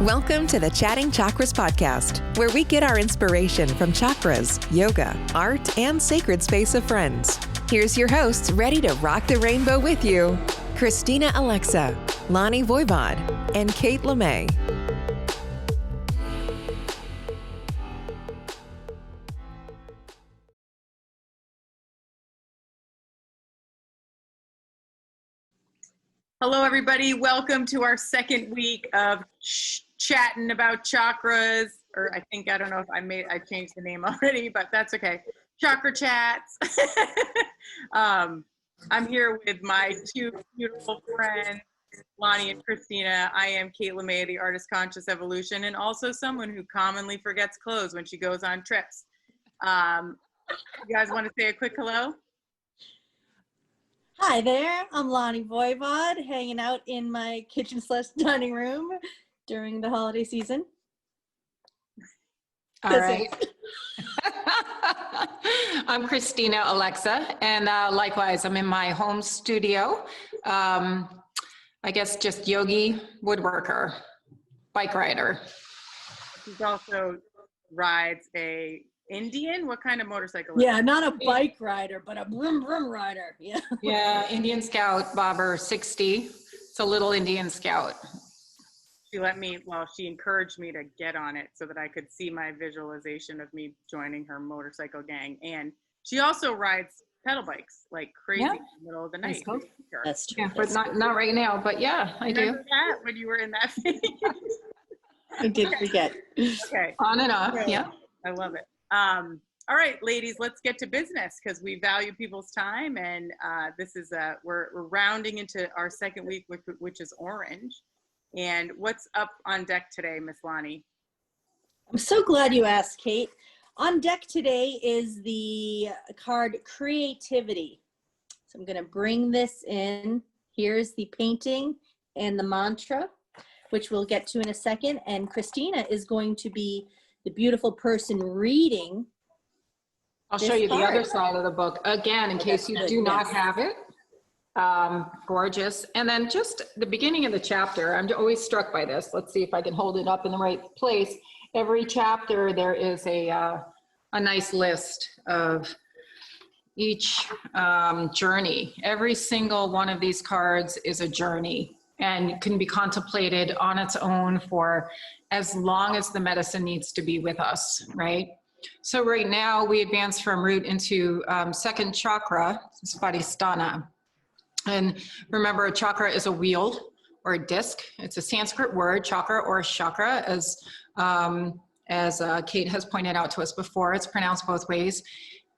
Welcome to the Chatting Chakras podcast, where we get our inspiration from chakras, yoga, art, and sacred space of friends. Here's your hosts ready to rock the rainbow with you, Christina Alexa, Lani Voivod, and Kate Lemay. Hello, everybody. Welcome to our second week of chatting about chakras. Or I don't know if I changed the name already, but that's okay. Chakra chats. I'm here with my two beautiful friends, Lani and Christina. I am Kate Lemay, the Artist Conscious Evolution, and also someone who commonly forgets clothes when she goes on trips. You guys want to say a quick hello? Hi there, I'm Lani Voivod, hanging out in my kitchen/dining room during the holiday season. All right. I'm Christina Alexa, and likewise, I'm in my home studio. I guess just yogi, woodworker, bike rider. She also rides a Indian? What kind of motorcycle? Yeah, not a bike rider, but a brum brum rider. Yeah. Yeah, Indian Scout, bobber, 60. It's a little Indian Scout. She encouraged me to get on it so that I could see my visualization of me joining her motorcycle gang. And she also rides pedal bikes like crazy in the middle of the night. That's true. Yeah, but not right now, but yeah, I do. Remember that when you were in that phase? I did forget. Okay. On and off, yeah. I love it. All right, ladies, let's get to business because we value people's time, and we're rounding into our second week, which is orange. And what's up on deck today, Miss Lani? I'm so glad you asked, Kate. On deck today is the card Creativity. So I'm going to bring this in. Here's the painting and the mantra, which we'll get to in a second. And Christina is going to be the beautiful person reading. I'll show you the other side of the book again in case you do not have it. Gorgeous. And then just the beginning of the chapter, I'm always struck by this. Let's see if I can hold it up in the right place. Every chapter there is a nice list of each journey. Every single one of these cards is a journey and can be contemplated on its own for as long as the medicine needs to be with us, right? So right now we advance from root into second chakra, Spadhisthana. And remember, a chakra is a wheel or a disc. It's a Sanskrit word, chakra or chakra, as Kate has pointed out to us before. It's pronounced both ways.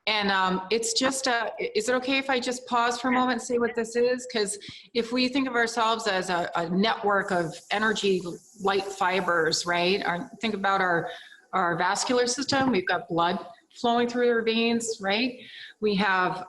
And it's just is it okay if I just pause for a moment and say what this is? Because if we think of ourselves as a network of energy, light fibers, right? Think about our vascular system. We've got blood flowing through our veins, right? We have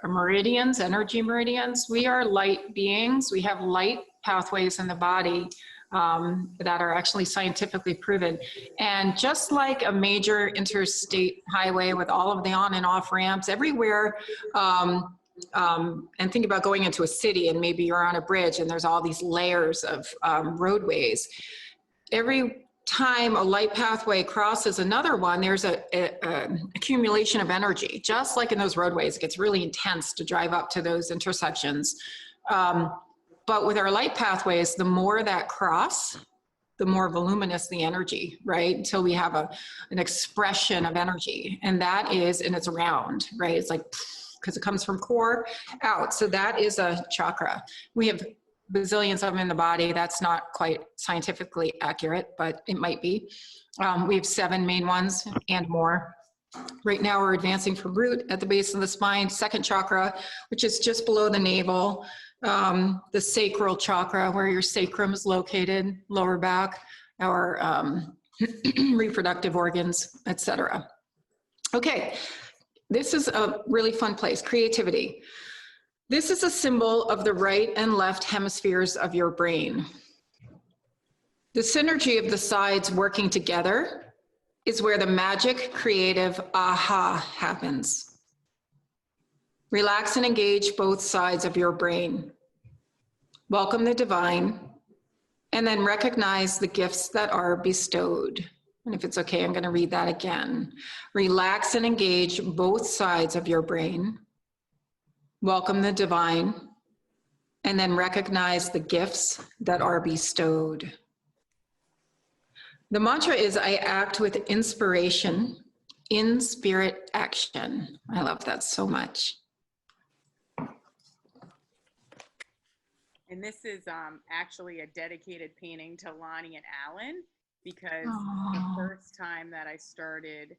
meridians, energy meridians. We are light beings. We have light pathways in the body that are actually scientifically proven. And just like a major interstate highway with all of the on and off ramps everywhere, and think about going into a city and maybe you're on a bridge and there's all these layers of roadways. Every time a light pathway crosses another one, there's an accumulation of energy. Just like in those roadways, it gets really intense to drive up to those intersections. But with our light pathways, the more that cross, the more voluminous the energy, right? Until we have an expression of energy. And it's round, right? It's like, because it comes from core out. So that is a chakra. We have bazillions of them in the body. That's not quite scientifically accurate, but it might be. We have 7 main ones and more. Right now we're advancing from root at the base of the spine, second chakra, which is just below the navel, the sacral chakra, where your sacrum is located, lower back, our reproductive organs, etc. Okay, this is a really fun place, creativity. This is a symbol of the right and left hemispheres of your brain. The synergy of the sides working together is where the magic, creative aha happens. Relax and engage both sides of your brain. Welcome the divine And then recognize the gifts that are bestowed. And if it's okay, I'm going to read that again. Relax and engage both sides of your brain. Welcome the divine. And then recognize the gifts that are bestowed. The mantra is, I act with inspiration, in spirit action. I love that so much. And this is actually a dedicated painting to Lani and Alan, because Aww. the first time that I started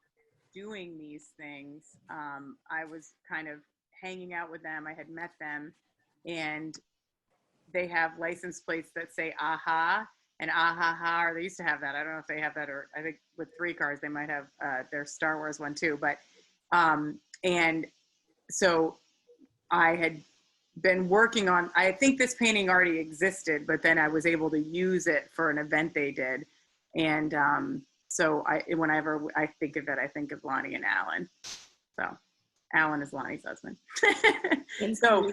doing these things, I was kind of hanging out with them. I had met them, and they have license plates that say AHA and AHA, or they used to have that. I don't know if they have that, or I think with 3 cars, they might have their Star Wars one too. But, and so I had been working on, I think this painting already existed, but then I was able to use it for an event they did. And so whenever I think of it, I think of Lani and Alan. So Alan is Lani's husband. So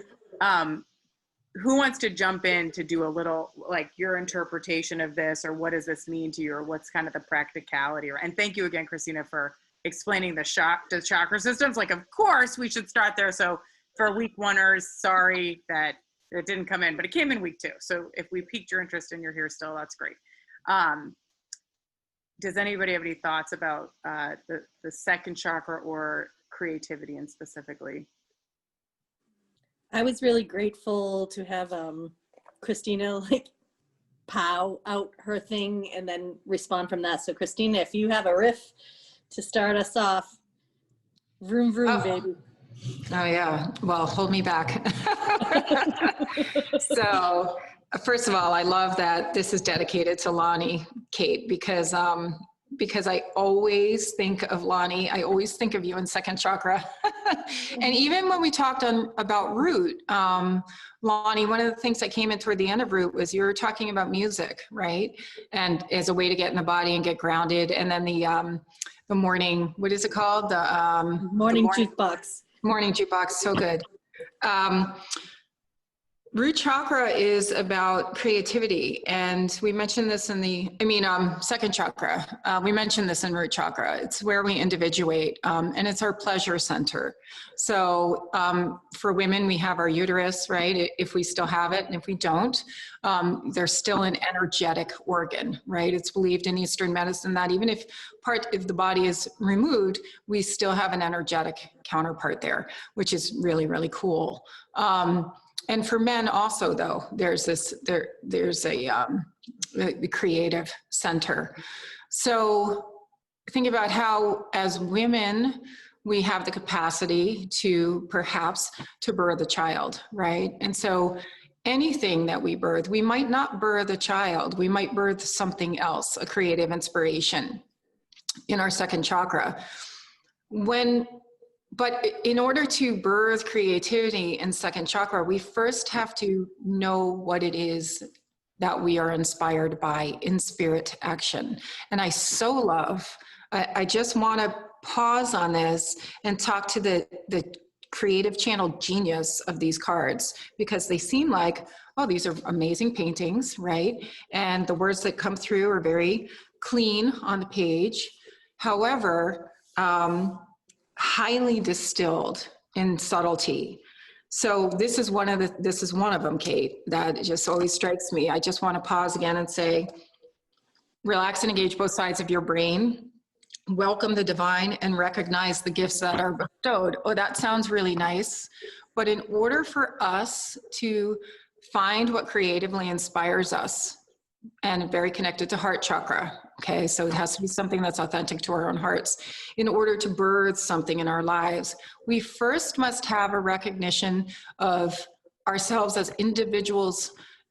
who wants to jump in to do a little, like, your interpretation of this, or what does this mean to you, or what's kind of the practicality? And thank you again, Christina, for explaining the chakra systems. Like, of course we should start there. So for week oneers, sorry that it didn't come in, but it came in week 2. So if we piqued your interest and you're here still, that's great. Does anybody have any thoughts about the second chakra or creativity, and specifically? I was really grateful to have Christina like pow out her thing and then respond from that. So Christina, if you have a riff to start us off, vroom vroom, baby. Oh yeah, well, hold me back. So first of all, I love that this is dedicated to Lani, Kate, because I always think of Lani. I always think of you in second chakra. And even when we talked about root, Lani, one of the things that came in toward the end of root was you were talking about music, right? And as a way to get in the body and get grounded. And then the morning, what is it called? The morning jukebox. Morning jukebox, so good. Root chakra is about creativity, and we mentioned this in second chakra. We mentioned this in root chakra. It's where we individuate, and it's our pleasure center. So for women, we have our uterus, right? If we still have it, and if we don't, there's still an energetic organ, right? It's believed in Eastern medicine that even if the body is removed, we still have an energetic counterpart there, which is really, really cool. And for men also, though, there's a creative center. So think about how, as women, we have the capacity to perhaps to birth a child, right? And so anything that we birth, we might not birth a child, we might birth something else, a creative inspiration in our second chakra. But in order to birth creativity in second chakra, we first have to know what it is that we are inspired by in spirit action. And I so love, I just want to pause on this and talk to the creative channel genius of these cards, because they seem like, oh, these are amazing paintings, right? And the words that come through are very clean on the page. However, highly distilled in subtlety. So this is one of them, Kate, that just always strikes me. I just want to pause again and say, relax and engage both sides of your brain. Welcome the divine and recognize the gifts that are bestowed. Oh, that sounds really nice. But in order for us to find what creatively inspires us, and very connected to heart chakra, okay? So it has to be something that's authentic to our own hearts. In order to birth something in our lives, we first must have a recognition of ourselves as individuals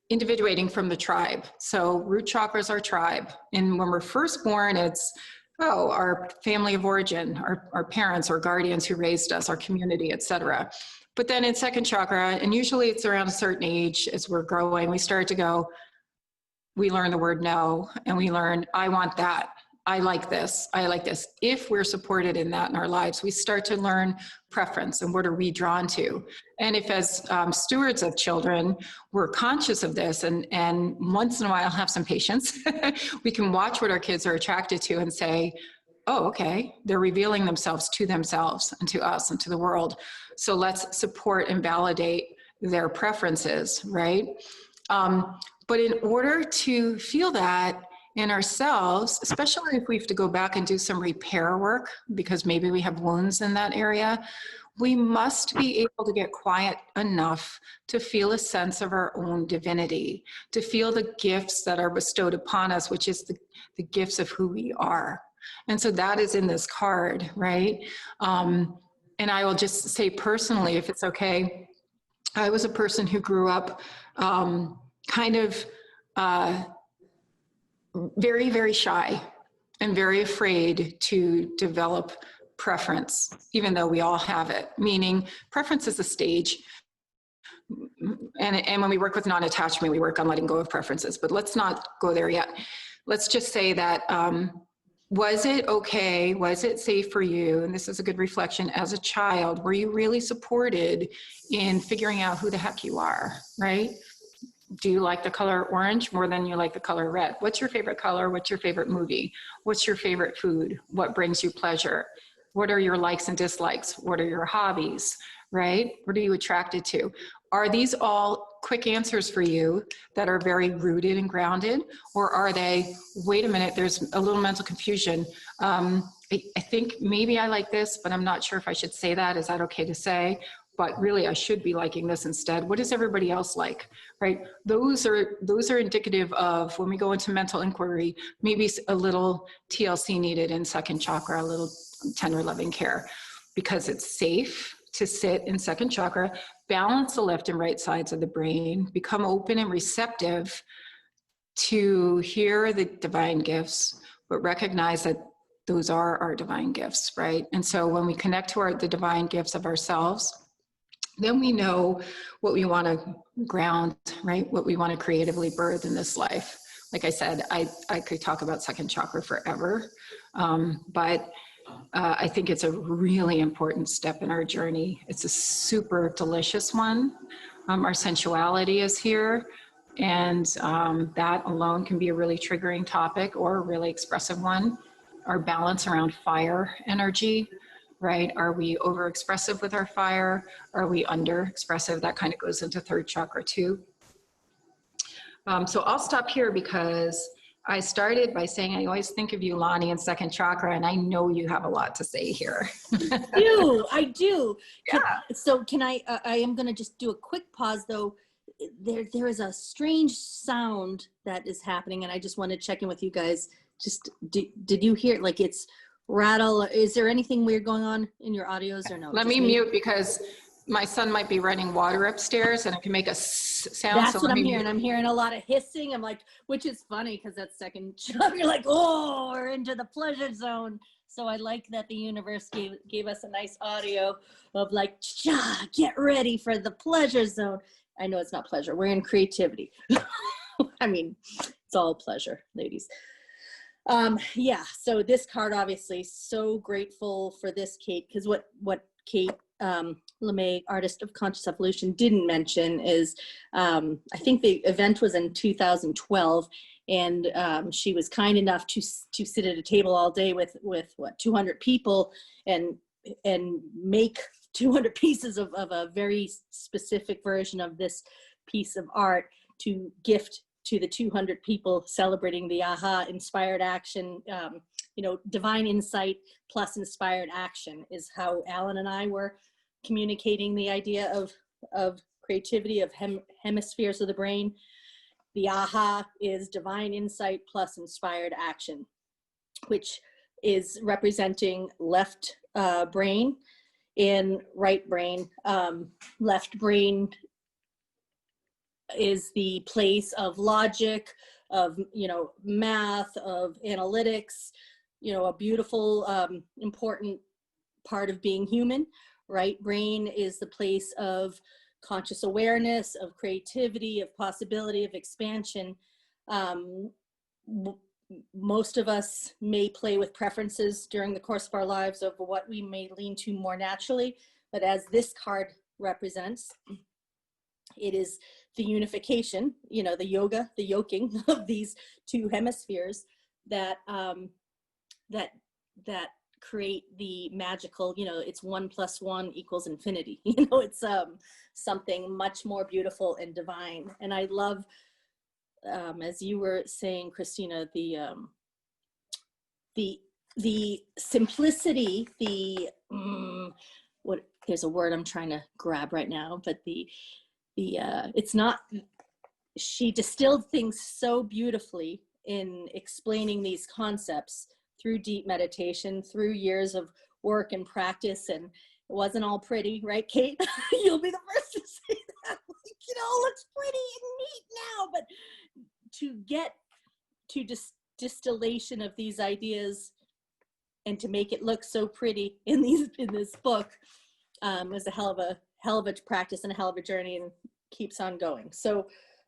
individuating from the tribe. So root chakra is our tribe. And when we're first born, it's, our family of origin, our parents, our guardians who raised us, our community, etc. But then in second chakra, and usually it's around a certain age as we're growing, we start to go, we learn the word no, and we learn, I want that. I like this. I like this. If we're supported in that in our lives, we start to learn preference and what are we drawn to. And if as stewards of children, we're conscious of this and once in a while have some patience, we can watch what our kids are attracted to and say, oh, okay, they're revealing themselves and to us and to the world. So let's support and validate their preferences, right? But in order to feel that in ourselves, especially if we have to go back and do some repair work, because maybe we have wounds in that area, we must be able to get quiet enough to feel a sense of our own divinity, to feel the gifts that are bestowed upon us, which is the gifts of who we are. And so that is in this card, right? And I will just say personally, if it's okay, I was a person who grew up very, very shy and very afraid to develop preference, even though we all have it, meaning preference is a stage. And when we work with non-attachment, we work on letting go of preferences, but let's not go there yet. Let's just say that, was it okay? Was it safe for you? And this is a good reflection as a child. Were you really supported in figuring out who the heck you are, right? Do you like the color orange more than you like the color red? What's your favorite color? What's your favorite movie? What's your favorite food? What brings you pleasure? What are your likes and dislikes? What are your hobbies, right? What are you attracted to? Are these all quick answers for you that are very rooted and grounded? Or are they, wait a minute, there's a little mental confusion. I think maybe I like this, but I'm not sure if I should say that. Is that okay to say? But really I should be liking this instead. What does everybody else like, right? Those are indicative of, when we go into mental inquiry, maybe a little TLC needed in second chakra, a little tender loving care, because it's safe to sit in second chakra, balance the left and right sides of the brain, become open and receptive to hear the divine gifts, but recognize that those are our divine gifts, right? And so when we connect to the divine gifts of ourselves, then we know what we want to ground, right? What we want to creatively birth in this life. Like I said, I could talk about second chakra forever, but I think it's a really important step in our journey. It's a super delicious one. Our sensuality is here, and that alone can be a really triggering topic or a really expressive one. Our balance around fire energy, right? Are we overexpressive with our fire? Are we underexpressive? That kind of goes into third chakra too. So I'll stop here because I started by saying I always think of you, Lani, in second chakra, and I know you have a lot to say here. I do. Yeah. Can I am going to just do a quick pause though. There is a strange sound that is happening, and I just want to check in with you guys. Just did you hear it? Like it's rattle? Is there anything weird going on in your audios or no? Let me mute because my son might be running water upstairs and it can make a sound. That's what I'm hearing. I'm hearing a lot of hissing. I'm like, which is funny because that's second chakra. You're like, oh, we're into the pleasure zone. So I like that the universe gave us a nice audio of like, get ready for the pleasure zone. I know it's not pleasure. We're in creativity. I mean, it's all pleasure, ladies. Yeah, so this card, obviously, so grateful for this, Kate, because what Kate Lemay, Artist of Conscious Evolution, didn't mention is, I think the event was in 2012, and she was kind enough to sit at a table all day with what, 200 people and make 200 pieces of a very specific version of this piece of art to gift to the 200 people, celebrating the AHA inspired action, divine insight plus inspired action is how Alan and I were communicating the idea of creativity, of hemispheres of the brain. The AHA is divine insight plus inspired action, which is representing left brain and right brain. Left brain is the place of logic, of math, of analytics, a beautiful important part of being human. Right brain is the place of conscious awareness, of creativity, of possibility, of expansion. most of us may play with preferences during the course of our lives of what we may lean to more naturally. But as this card represents, it is the unification, you know, the yoga, the yoking of these two hemispheres that that create the magical, you know, it's 1 + 1 = infinity. You know, it's something much more beautiful and divine. And I love, as you were saying, Christina, the simplicity, there's a word I'm trying to grab right now, but it's not, she distilled things so beautifully in explaining these concepts through deep meditation, through years of work and practice. And it wasn't all pretty, right, Kate? You'll be the first to say that. Like, you know, it looks pretty and neat now, but to get to distillation of these ideas and to make it look so pretty in this book was a hell of a practice and a hell of a journey, and keeps on going. So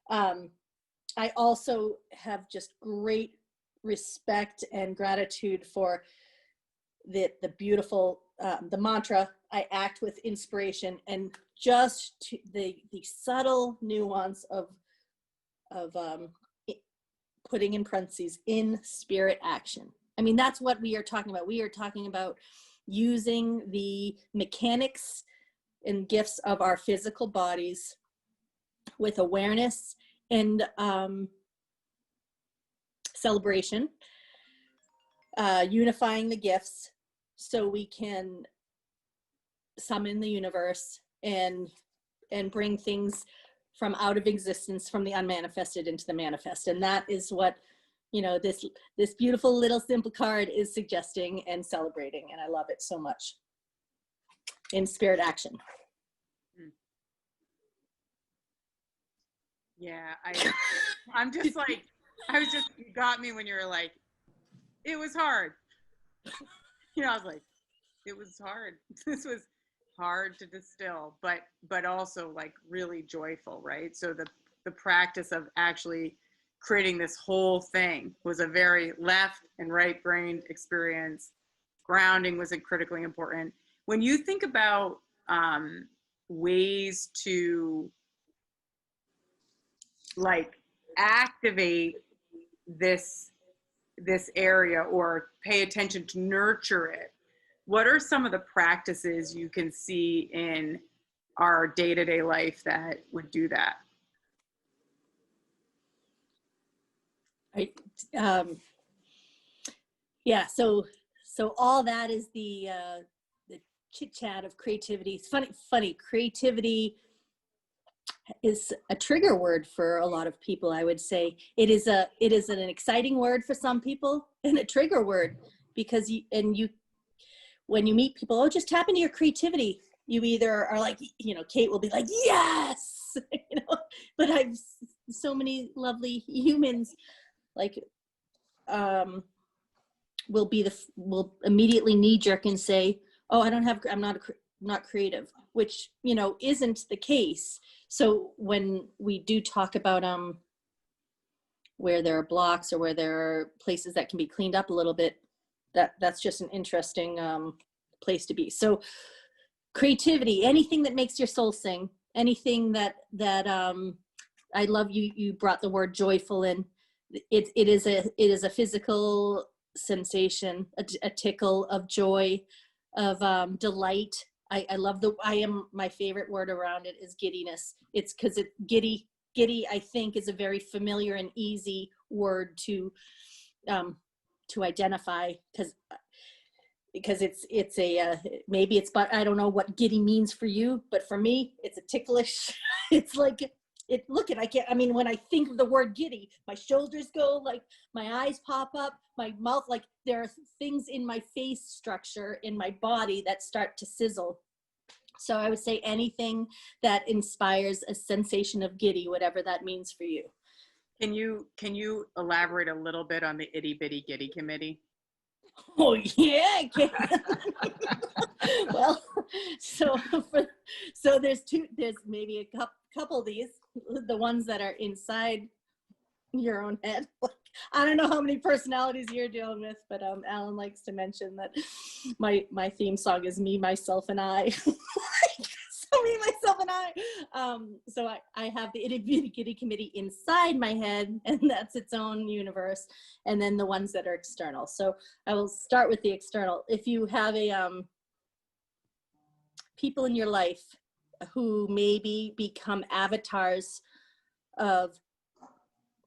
I also have just great respect and gratitude for the beautiful the mantra, I act with inspiration, and just the subtle nuance of putting in parentheses, in spirit action. I mean, that's what we are talking about. We are talking about using the mechanics and gifts of our physical bodies with awareness and celebration, unifying the gifts so we can summon the universe and bring things from out of existence, from the unmanifested into the manifest. And that is what, you know, this beautiful little simple card is suggesting and celebrating. And I love it so much. In spirit action. Yeah, I'm just like, you got me when you were like, it was hard. You know, I was like, it was hard. This was hard to distill, but also like really joyful, right? So the practice of actually creating this whole thing was a very left and right brained experience. Grounding was critically important. When you think about ways to like activate this area or pay attention to nurture it, what are some of the practices you can see in our day-to-day life that would do that? Yeah, so all that is the chit chat of creativity. It's funny. Creativity is a trigger word for a lot of people. I would say it is an exciting word for some people and a trigger word, because when you meet people, oh, just tap into your creativity. You either are like, you know, Kate will be like, yes, you know, but I've so many lovely humans like will immediately knee jerk and say, oh, I'm not creative, which, you know, isn't the case. So when we do talk about where there are blocks or where there are places that can be cleaned up a little bit, that's just an interesting place to be. So creativity, anything that makes your soul sing, anything that I love you brought the word joyful in. It is a physical sensation, a tickle of joy, of delight. I love my favorite word around it is giddiness. It's because giddy I think is a very familiar and easy word to identify, because it's a maybe it's, but I don't know what giddy means for you, but for me it's a ticklish. It's like when I think of the word giddy, my shoulders go, like my eyes pop up, my mouth, like there are things in my face structure, in my body, that start to sizzle. So I would say anything that inspires a sensation of giddy, whatever that means for you. Can you elaborate a little bit on the itty bitty giddy committee? Oh yeah, well, so there's maybe a couple of these, the ones that are inside your own head. I don't know how many personalities you're dealing with, but Alan likes to mention that my theme song is me, myself, and I. So me, myself, and I. So I have the itty bitty kitty committee inside my head, and that's its own universe, and then the ones that are external. So I will start with the external. If you have people in your life who maybe become avatars of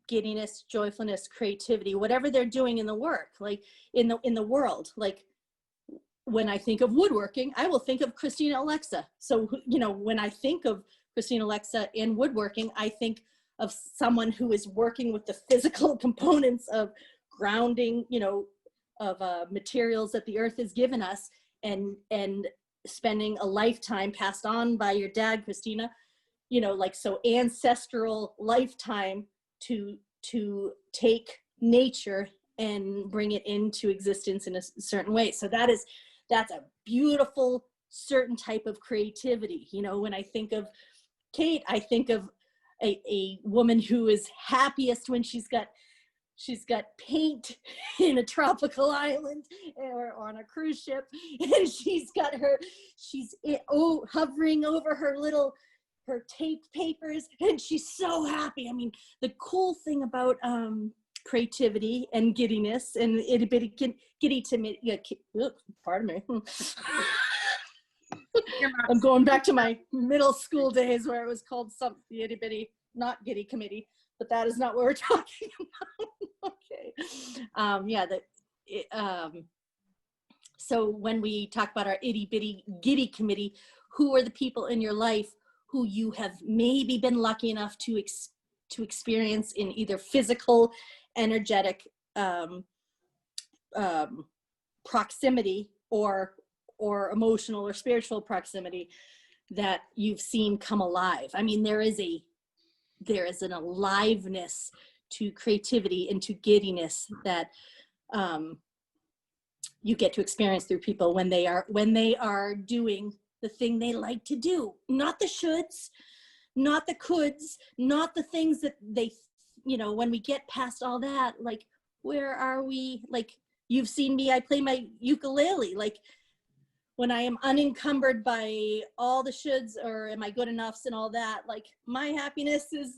giddiness, joyfulness, creativity, whatever they're doing in the work, like in the world. Like when I think of woodworking, I will think of Christina Alexa. So, when I think of Christina Alexa in woodworking, I think of someone who is working with the physical components of grounding, of materials that the earth has given us, and spending a lifetime passed on by your dad, Christina, so ancestral lifetime to take nature and bring it into existence in a certain way. So that's a beautiful certain type of creativity. When I think of Kate, I think of a woman who is happiest when she's got paint in a tropical island or on a cruise ship, and she's hovering over her taped papers, and she's so happy. I mean, the cool thing about creativity and giddiness and itty bitty giddy to me, pardon me. I'm going back to my middle school days where it was called the itty bitty, not giddy committee, but that is not what we're talking about. Okay. So when we talk about our itty bitty giddy committee, who are the people in your life who you have maybe been lucky enough to experience in either physical, energetic proximity or emotional or spiritual proximity that you've seen come alive? I mean, there is an aliveness to creativity and to giddiness that you get to experience through people when they are doing the thing they like to do, not the shoulds, not the coulds, not the things that they, when we get past all that, like, where are we? Like, you've seen me, I play my ukulele. Like, when I am unencumbered by all the shoulds or am I good enoughs and all that, like, my happiness is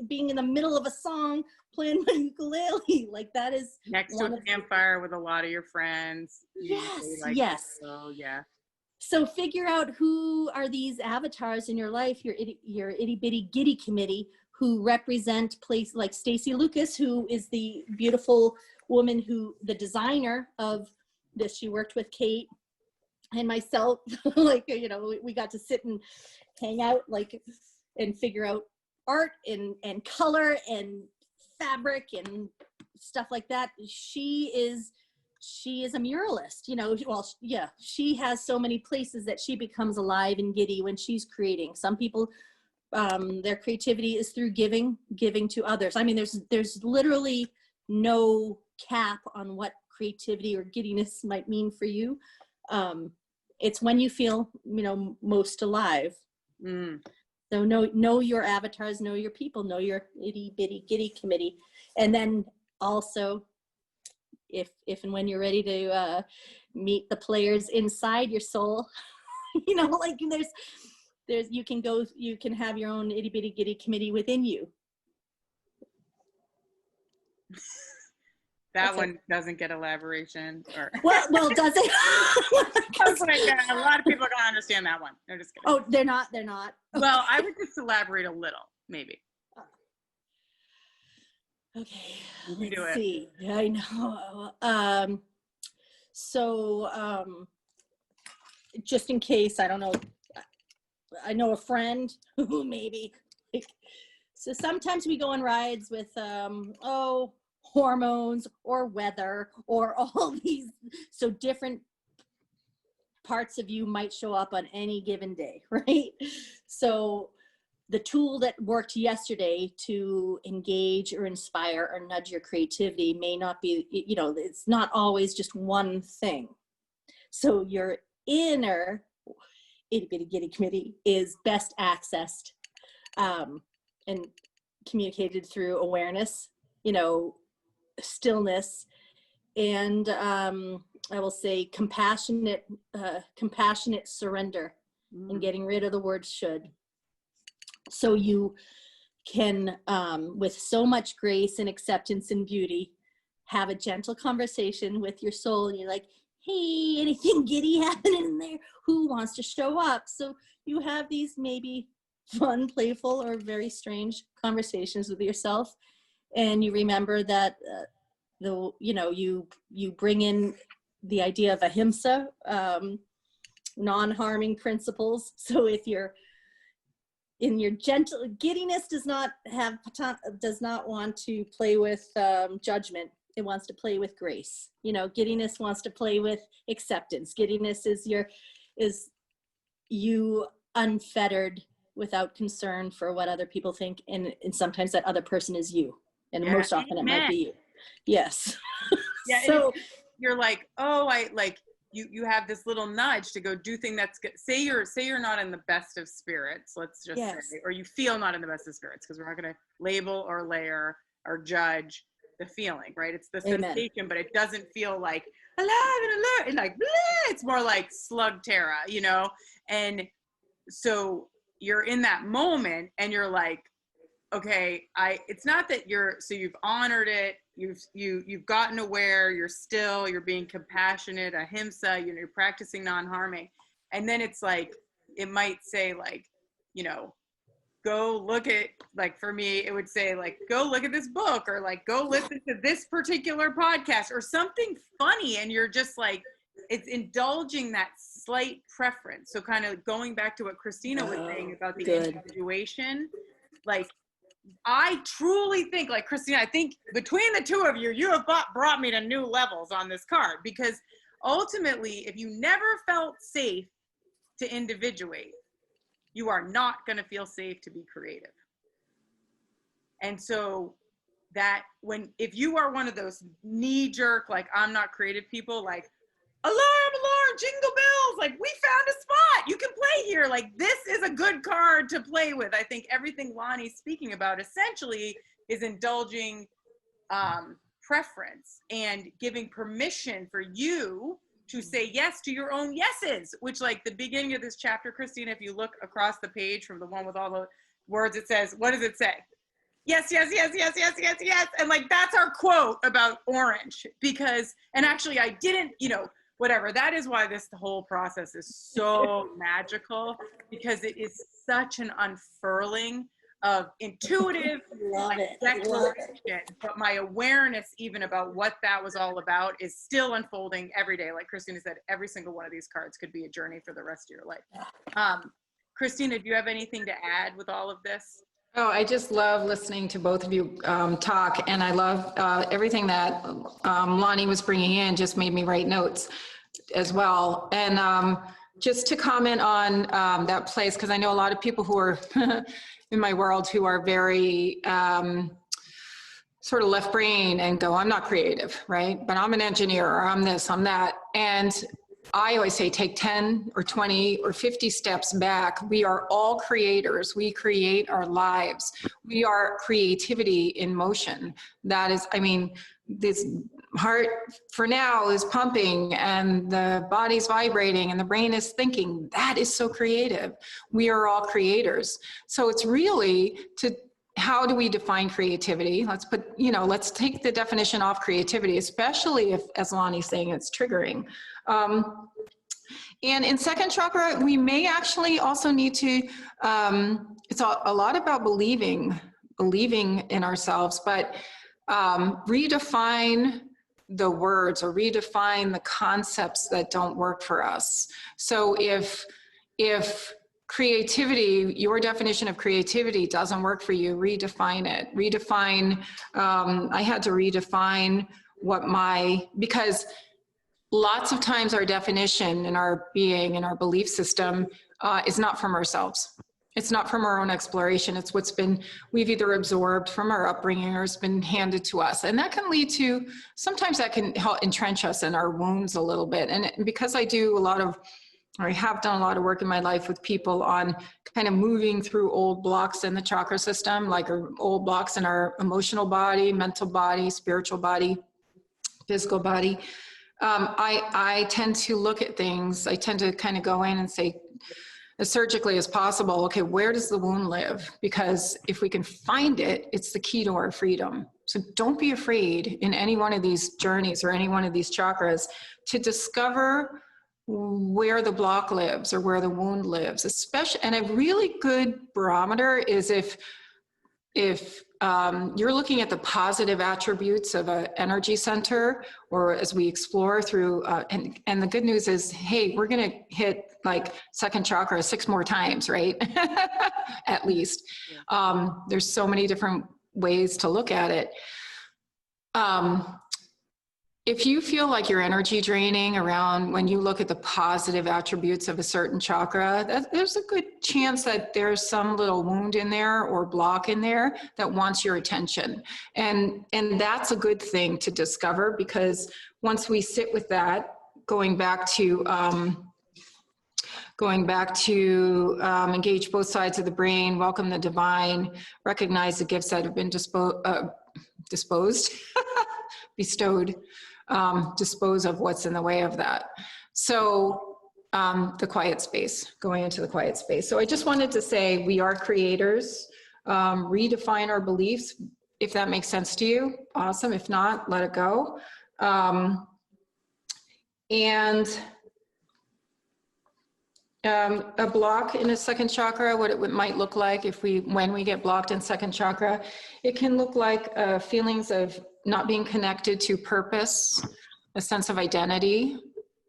being in the middle of a song playing my ukulele. Like, that is next to a campfire with a lot of your friends. Yes, like yes. Oh, yeah. So figure out who are these avatars in your life, your itty bitty giddy committee, who represent places like Stacy Lucas, who is the beautiful woman the designer of this. She worked with Kate and myself. Like, we got to sit and hang out, like, and figure out art and color and fabric and stuff like that. She is a muralist, she has so many places that she becomes alive and giddy when she's creating. Some people, their creativity is through giving to others. I mean, there's literally no cap on what creativity or giddiness might mean for you. It's when you feel, most alive. So know your avatars, know your people, know your itty bitty giddy committee. And then also, if and when you're ready to meet the players inside your soul, like you can have your own itty bitty giddy committee within you. That one doesn't get elaboration, or well, does it? A lot of people don't understand that one. No, just kidding. Oh, they're not. Well, I would just elaborate a little, maybe. Okay, let's see. I know. Just in case, I don't know. I know a friend who maybe. So sometimes we go on rides with hormones or weather or all these. So different parts of you might show up on any given day, right? So the tool that worked yesterday to engage or inspire or nudge your creativity may not be, it's not always just one thing. So your inner itty bitty giddy committee is best accessed and communicated through awareness, you know, stillness, and I will say compassionate surrender, and getting rid of the word should. So you can, with so much grace and acceptance and beauty, have a gentle conversation with your soul, and you're like, hey, anything giddy happening in there? Who wants to show up? So you have these maybe fun, playful, or very strange conversations with yourself, and you remember that you bring in the idea of ahimsa, non-harming principles. So if you're in your gentle, giddiness does not want to play with judgment. It wants to play with grace. You know, giddiness wants to play with acceptance. Giddiness is you unfettered, without concern for what other people think, and sometimes that other person is you, and most often it might be you. Yes. Yeah. So you're like, oh, you have this little nudge to go do thing that's good. Say you're not in the best of spirits, let's just say, or you feel not in the best of spirits, because we're not going to label or layer or judge the feeling, right? It's the sensation, but it doesn't feel like alive and alert and like bleh. It's more like slug terra, you know? And so you're in that moment and you're like, okay, it's not that you've honored it, you've gotten aware, you're being compassionate, ahimsa, you're practicing non-harming. And then it's like, it might say like, you know, go look at, like for me, it would say like, go look at this book, or like, go listen to this particular podcast or something funny. And you're just like, it's indulging that slight preference. So kind of going back to what Christina was saying about the individuation, like, I truly think, like Christina, I think between the two of you, you have brought me to new levels on this card, because ultimately, if you never felt safe to individuate, you are not going to feel safe to be creative. And so that if you are one of those knee-jerk, like, I'm not creative people, like, alarm, jingle bells, like, we found a spot, you can play here, like, this is a good card to play with. I think everything Lani's speaking about essentially is indulging preference and giving permission for you to say yes to your own yeses, which, like, the beginning of this chapter, Christina, if you look across the page from the one with all the words, it says, what does it say? Yes, yes, yes, yes, yes, yes, yes. And like, that's our quote about orange, because, and actually I didn't, you know, whatever. That is why the whole process is so magical, because it is such an unfurling of intuitive declaration. But my awareness even about what that was all about is still unfolding every day. Like Christina said, every single one of these cards could be a journey for the rest of your life. Christina, do you have anything to add with all of this? Oh, I just love listening to both of you talk, and I love everything that Lani was bringing in. Just made me write notes as well. And just to comment on that place, because I know a lot of people who are in my world who are very sort of left brain and go, I'm not creative, right? But I'm an engineer, or I'm this, I'm that. And I always say, take 10 or 20 or 50 steps back. We are all creators. We create our lives. We are creativity in motion. That is, I mean, this heart for now is pumping and the body's vibrating and the brain is thinking. That is so creative. We are all creators. So it's really how do we define creativity? Let's take the definition off creativity, especially if, as Lani's saying, it's triggering. And in second chakra, we may actually also need to, it's a lot about believing in ourselves, but redefine the words or redefine the concepts that don't work for us. So if creativity, your definition of creativity doesn't work for you, redefine it. I had to redefine because lots of times our definition and our being and our belief system is not from ourselves. It's not from our own exploration. It's we've either absorbed from our upbringing or it's been handed to us. And that can lead to, sometimes that can help entrench us in our wounds a little bit. And because I do a lot of I have done a lot of work in my life with people on kind of moving through old blocks in the chakra system, like old blocks in our emotional body, mental body, spiritual body, physical body. I tend to look at things, I tend to kind of go in and say, as surgically as possible, okay, where does the wound live? Because if we can find it, it's the key to our freedom. So don't be afraid in any one of these journeys or any one of these chakras to discover where the block lives or where the wound lives, especially. And a really good barometer is if you're looking at the positive attributes of an energy center, or as we explore through, and the good news is, hey, we're going to hit like second chakra 6 more times, right? At least. There's so many different ways to look at it. If you feel like your energy draining around when you look at the positive attributes of a certain chakra, there's a good chance that there's some little wound in there or block in there that wants your attention. And that's a good thing to discover, because once we sit with that, going back to engage both sides of the brain, welcome the divine, recognize the gifts that have been bestowed, dispose of what's in the way of that. So the quiet space, going into the quiet space. So I just wanted to say we are creators, redefine our beliefs. If that makes sense to you, awesome. If not, let it go. A block in a second chakra, what it might look like when we get blocked in second chakra, it can look like feelings of not being connected to purpose, a sense of identity.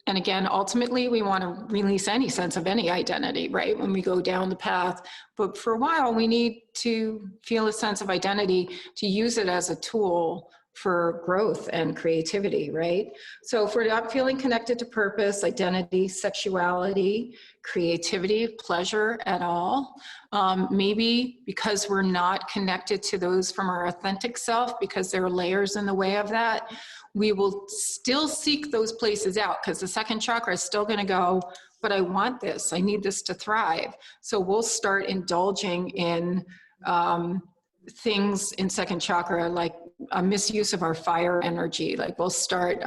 And again, ultimately, we want to release any sense of any identity, right? When we go down the path. But for a while, we need to feel a sense of identity to use it as a tool for growth and creativity, right? So if we're not feeling connected to purpose, identity, sexuality, creativity, pleasure at all, maybe because we're not connected to those from our authentic self, because there are layers in the way of that, we will still seek those places out, because the second chakra is still going to go, but I want this, I need this to thrive. So we'll start indulging in things in second chakra, like a misuse of our fire energy. Like we'll start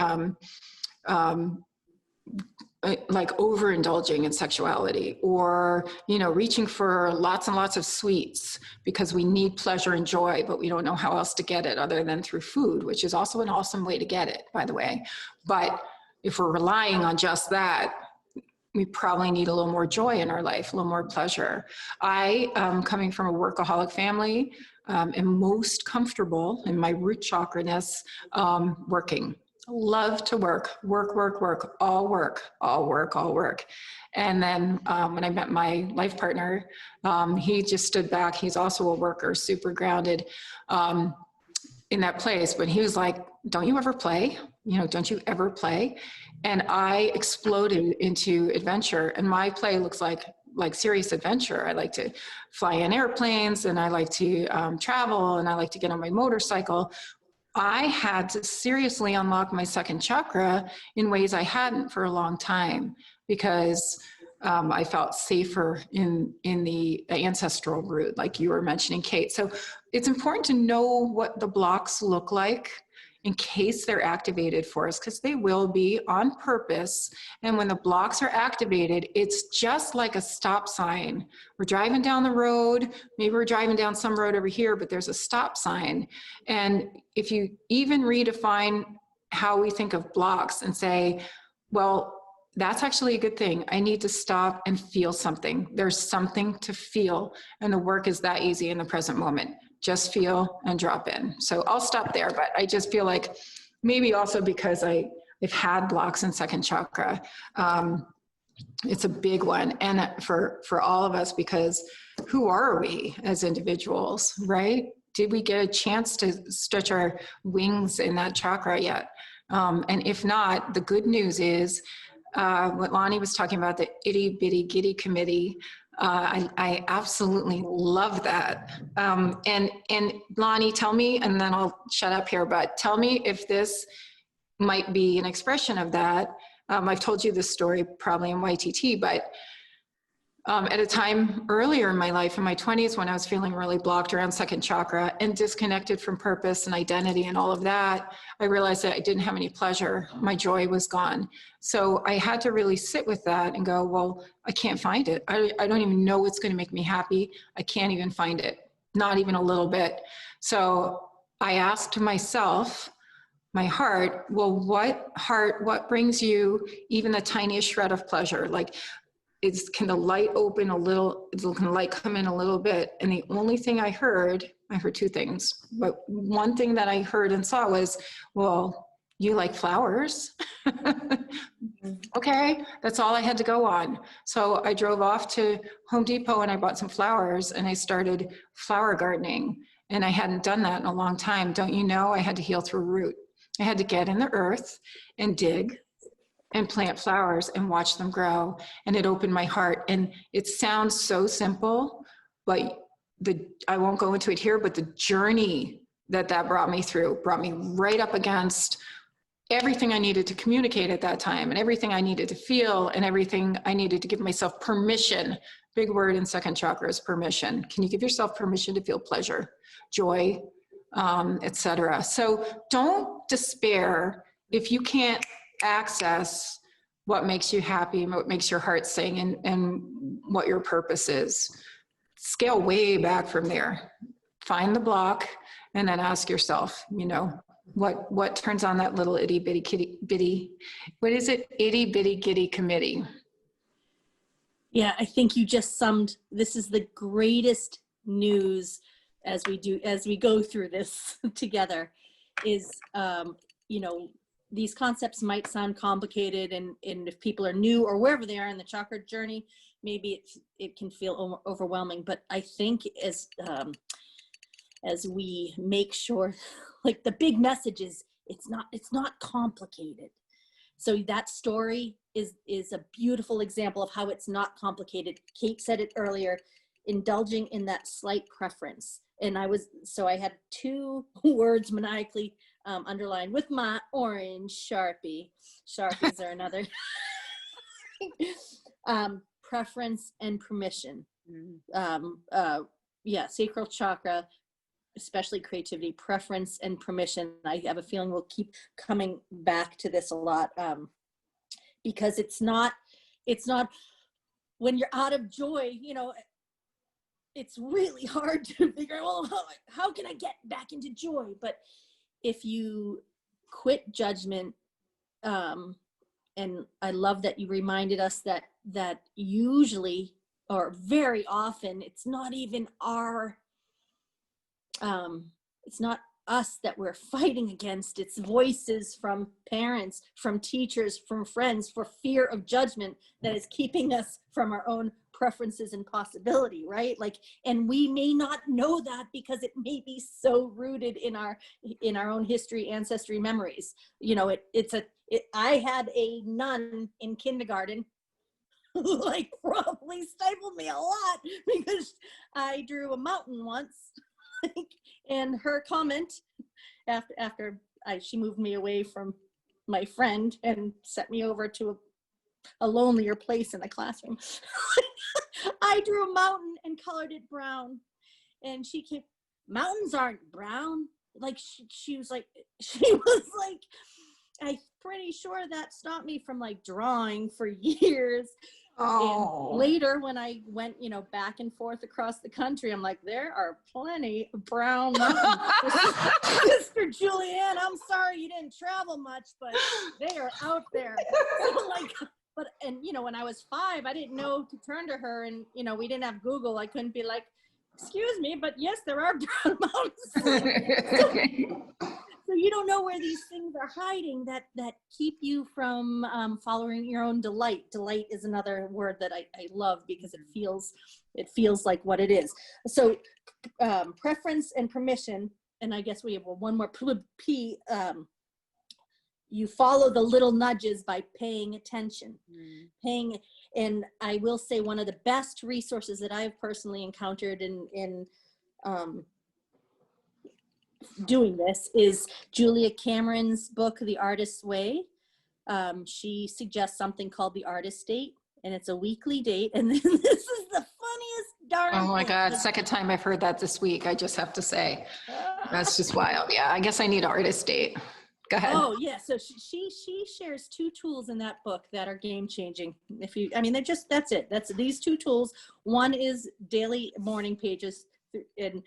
like overindulging in sexuality, or, reaching for lots and lots of sweets because we need pleasure and joy, but we don't know how else to get it other than through food, which is also an awesome way to get it, by the way. But if we're relying on just that, we probably need a little more joy in our life, a little more pleasure. I, coming from a workaholic family, am most comfortable in my root chakra-ness working. Love to work, all work. And then when I met my life partner, he just stood back. He's also a worker, super grounded in that place. But he was like, don't you ever play? Don't you ever play? And I exploded into adventure. And my play looks like serious adventure. I like to fly in airplanes, and I like to travel, and I like to get on my motorcycle. I had to seriously unlock my second chakra in ways I hadn't for a long time, because I felt safer in the ancestral route, like you were mentioning, Kate. So it's important to know what the blocks look like in case they're activated for us, because they will be on purpose. And when the blocks are activated, it's just like a stop sign. We're driving down the road, maybe we're driving down some road over here, but there's a stop sign. And if you even redefine how we think of blocks and say, well, that's actually a good thing. I need to stop and feel something. There's something to feel. And the work is that easy in the present moment. Just feel and drop in. So I'll stop there, but I just feel like maybe also because I've had blocks in second chakra, it's a big one. And for all of us, because who are we as individuals, right? Did we get a chance to stretch our wings in that chakra yet? And if not, the good news is what Lani was talking about, the itty bitty giddy committee. I absolutely love that. And Lani, tell me, and then I'll shut up here, but tell me if this might be an expression of that. I've told you this story probably in YTT, but at a time earlier in my life, in my 20s, when I was feeling really blocked around second chakra and disconnected from purpose and identity and all of that, I realized that I didn't have any pleasure. My joy was gone. So I had to really sit with that and go, well, I can't find it. I don't even know what's going to make me happy. I can't even find it, not even a little bit. So I asked myself, my heart, well, what brings you even the tiniest shred of pleasure? Like, can the light open a little, can the light come in a little bit? And the only thing I heard two things, but one thing that I heard and saw was, well, you like flowers. Okay, that's all I had to go on. So I drove off to Home Depot and I bought some flowers and I started flower gardening. And I hadn't done that in a long time. Don't you know, I had to heal through root. I had to get in the earth and dig and plant flowers and watch them grow. And it opened my heart. And it sounds so simple, but I won't go into it here, but the journey that brought me through brought me right up against everything I needed to communicate at that time, and everything I needed to feel, and everything I needed to give myself permission. Big word in second chakra is permission. Can you give yourself permission to feel pleasure, joy, etc.? So don't despair if you can't access what makes you happy and what makes your heart sing, and what your purpose is. Scale way back from there. Find the block and then ask yourself, what turns on that little itty bitty, what is it? Itty bitty giddy committee. Yeah, I think you just summed, this is the greatest news as we go through this together is, these concepts might sound complicated, and if people are new or wherever they are in the chakra journey, maybe it can feel overwhelming. But I think as we make sure, like, the big message is, it's not complicated. So that story is a beautiful example of how it's not complicated. Kate said it earlier, indulging in that slight preference. And I had 2 words maniacally underlined with my orange Sharpie. Sharpies are another. Preference and permission. Sacral chakra, especially creativity, preference and permission. I have a feeling we'll keep coming back to this a lot, because it's not when you're out of joy, it's really hard to figure out, well, how can I get back into joy? But if you quit judgment, and I love that you reminded us that usually, or very often, it's not even it's not us that we're fighting against. It's voices from parents, from teachers, from friends, for fear of judgment that is keeping us from our own preferences and possibility, right? Like, and we may not know that because it may be so rooted in our own history, ancestry, memories. I had a nun in kindergarten who probably stifled me a lot because I drew a mountain once. And her comment after she moved me away from my friend and sent me over to a lonelier place in the classroom. I drew a mountain and colored it brown, and she came, mountains aren't brown. She was like, I'm pretty sure that stopped me from drawing for years. Oh. And later, when I went, back and forth across the country, I'm like, there are plenty of brown mountains. Mr. Julianne, I'm sorry you didn't travel much, but they are out there. When I was 5, I didn't know to turn to her, and we didn't have Google. I couldn't be like, excuse me, but yes, there are brown mountains. So you don't know where these things are hiding that keep you from following your own delight. Delight is another word that I love because it feels like what it is. So preference and permission, and I guess we have one more P. You follow the little nudges by paying attention. And I will say one of the best resources that I've personally encountered in doing this is Julia Cameron's book, The Artist's Way. she suggests something called the artist date, and it's a weekly date. And then this is the funniest darn Oh my thing. God, second time I've heard that this week, I just have to say. That's just wild. Yeah, I guess I need artist date. Go ahead. Oh yeah, so she shares 2 tools in that book that are game changing. That's it. That's these 2 tools. One is daily morning pages, and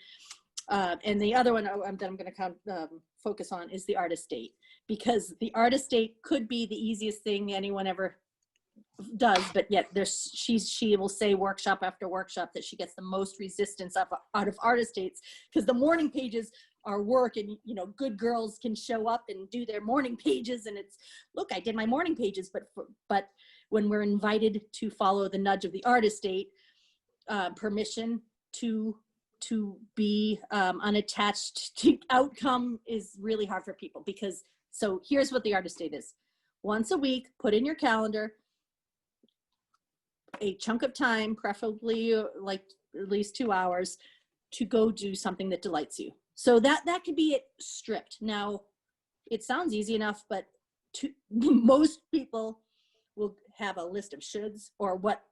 the other one that I'm going to focus on is the artist date, because the artist date could be the easiest thing anyone ever does, but yet she will say workshop after workshop that she gets the most resistance out of artist dates, because the morning pages are work, and good girls can show up and do their morning pages, and it's, look, I did my morning pages, but when we're invited to follow the nudge of the artist date, permission to be unattached to outcome is really hard for people. Because so here's what the artist date is: once a week, put in your calendar a chunk of time, preferably like at least 2 hours, to go do something that delights you. So that could be it stripped. Now, it sounds easy enough, but most people will have a list of shoulds, or what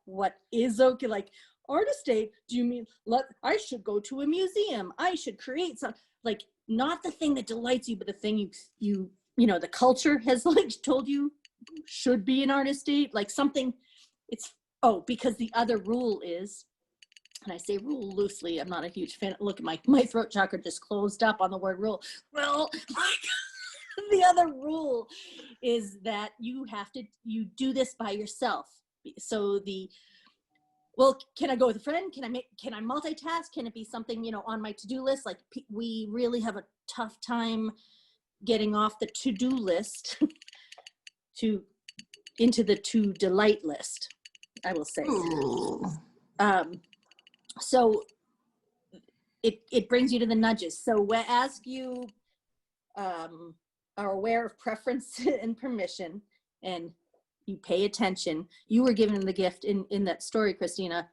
is okay. Like, artist date, do you mean I should go to a museum? I should create some, like, not the thing that delights you, but the thing you the culture has like told you should be an artist date, like something. Because the other rule is, and I say rule loosely, I'm not a huge fan. Look, my throat chakra just closed up on the word rule. Well, the other rule is that you do this by yourself. So can I go with a friend? Can I multitask? Can it be something, on my to-do list? Like, we really have a tough time getting off the to-do list into the to delight list, I will say. So it brings you to the nudges. So as you are aware of preference and permission, and you pay attention, you were given the gift in that story, Christina,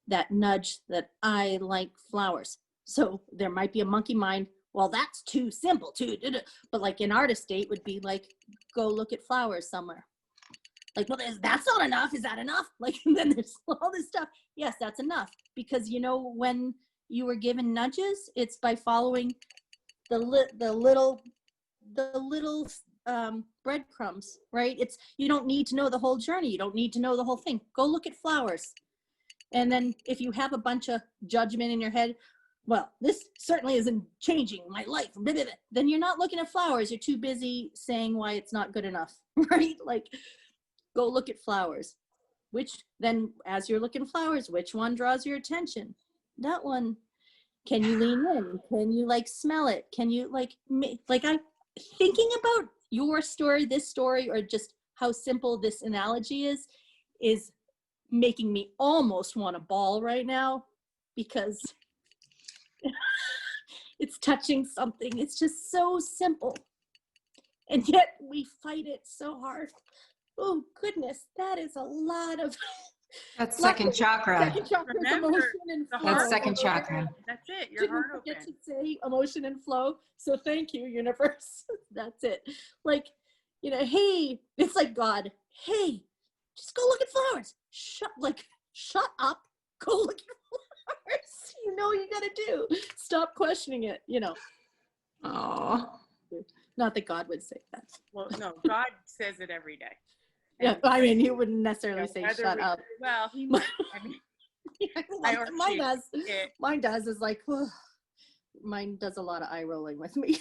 that nudge that I like flowers. So there might be a monkey mind, well, that's too simple too. But like an artist date would be like, go look at flowers somewhere. Like, well, that's not enough. Is that enough? Like, and then there's all this stuff. Yes, that's enough. Because, when you were given nudges, it's by following the little breadcrumbs, right? You don't need to know the whole journey. You don't need to know the whole thing. Go look at flowers. And then if you have a bunch of judgment in your head, well, this certainly isn't changing my life, then you're not looking at flowers. You're too busy saying why it's not good enough, right? Like, go look at flowers. As you're looking at flowers, which one draws your attention? That one. Can you lean in? Can you smell it? Can you I'm thinking about your story, this story, or just how simple this analogy is making me almost want to bawl right now, because it's touching something. It's just so simple. And yet we fight it so hard. Oh goodness, that is a lot of. That's second chakra. Second chakra is emotion and flow. That's second chakra. That's it. Your heart open. Didn't forget to say emotion and flow. So thank you, universe. That's it. Hey, it's like God. Hey, just go look at flowers. Shut up. Go look at flowers. You gotta do. Stop questioning it. Oh. Not that God would say that. Well, no, God says it every day. Yeah, he wouldn't necessarily say shut up. Well, he might. Mine does. Mine does is like, mine does a lot of eye rolling with me.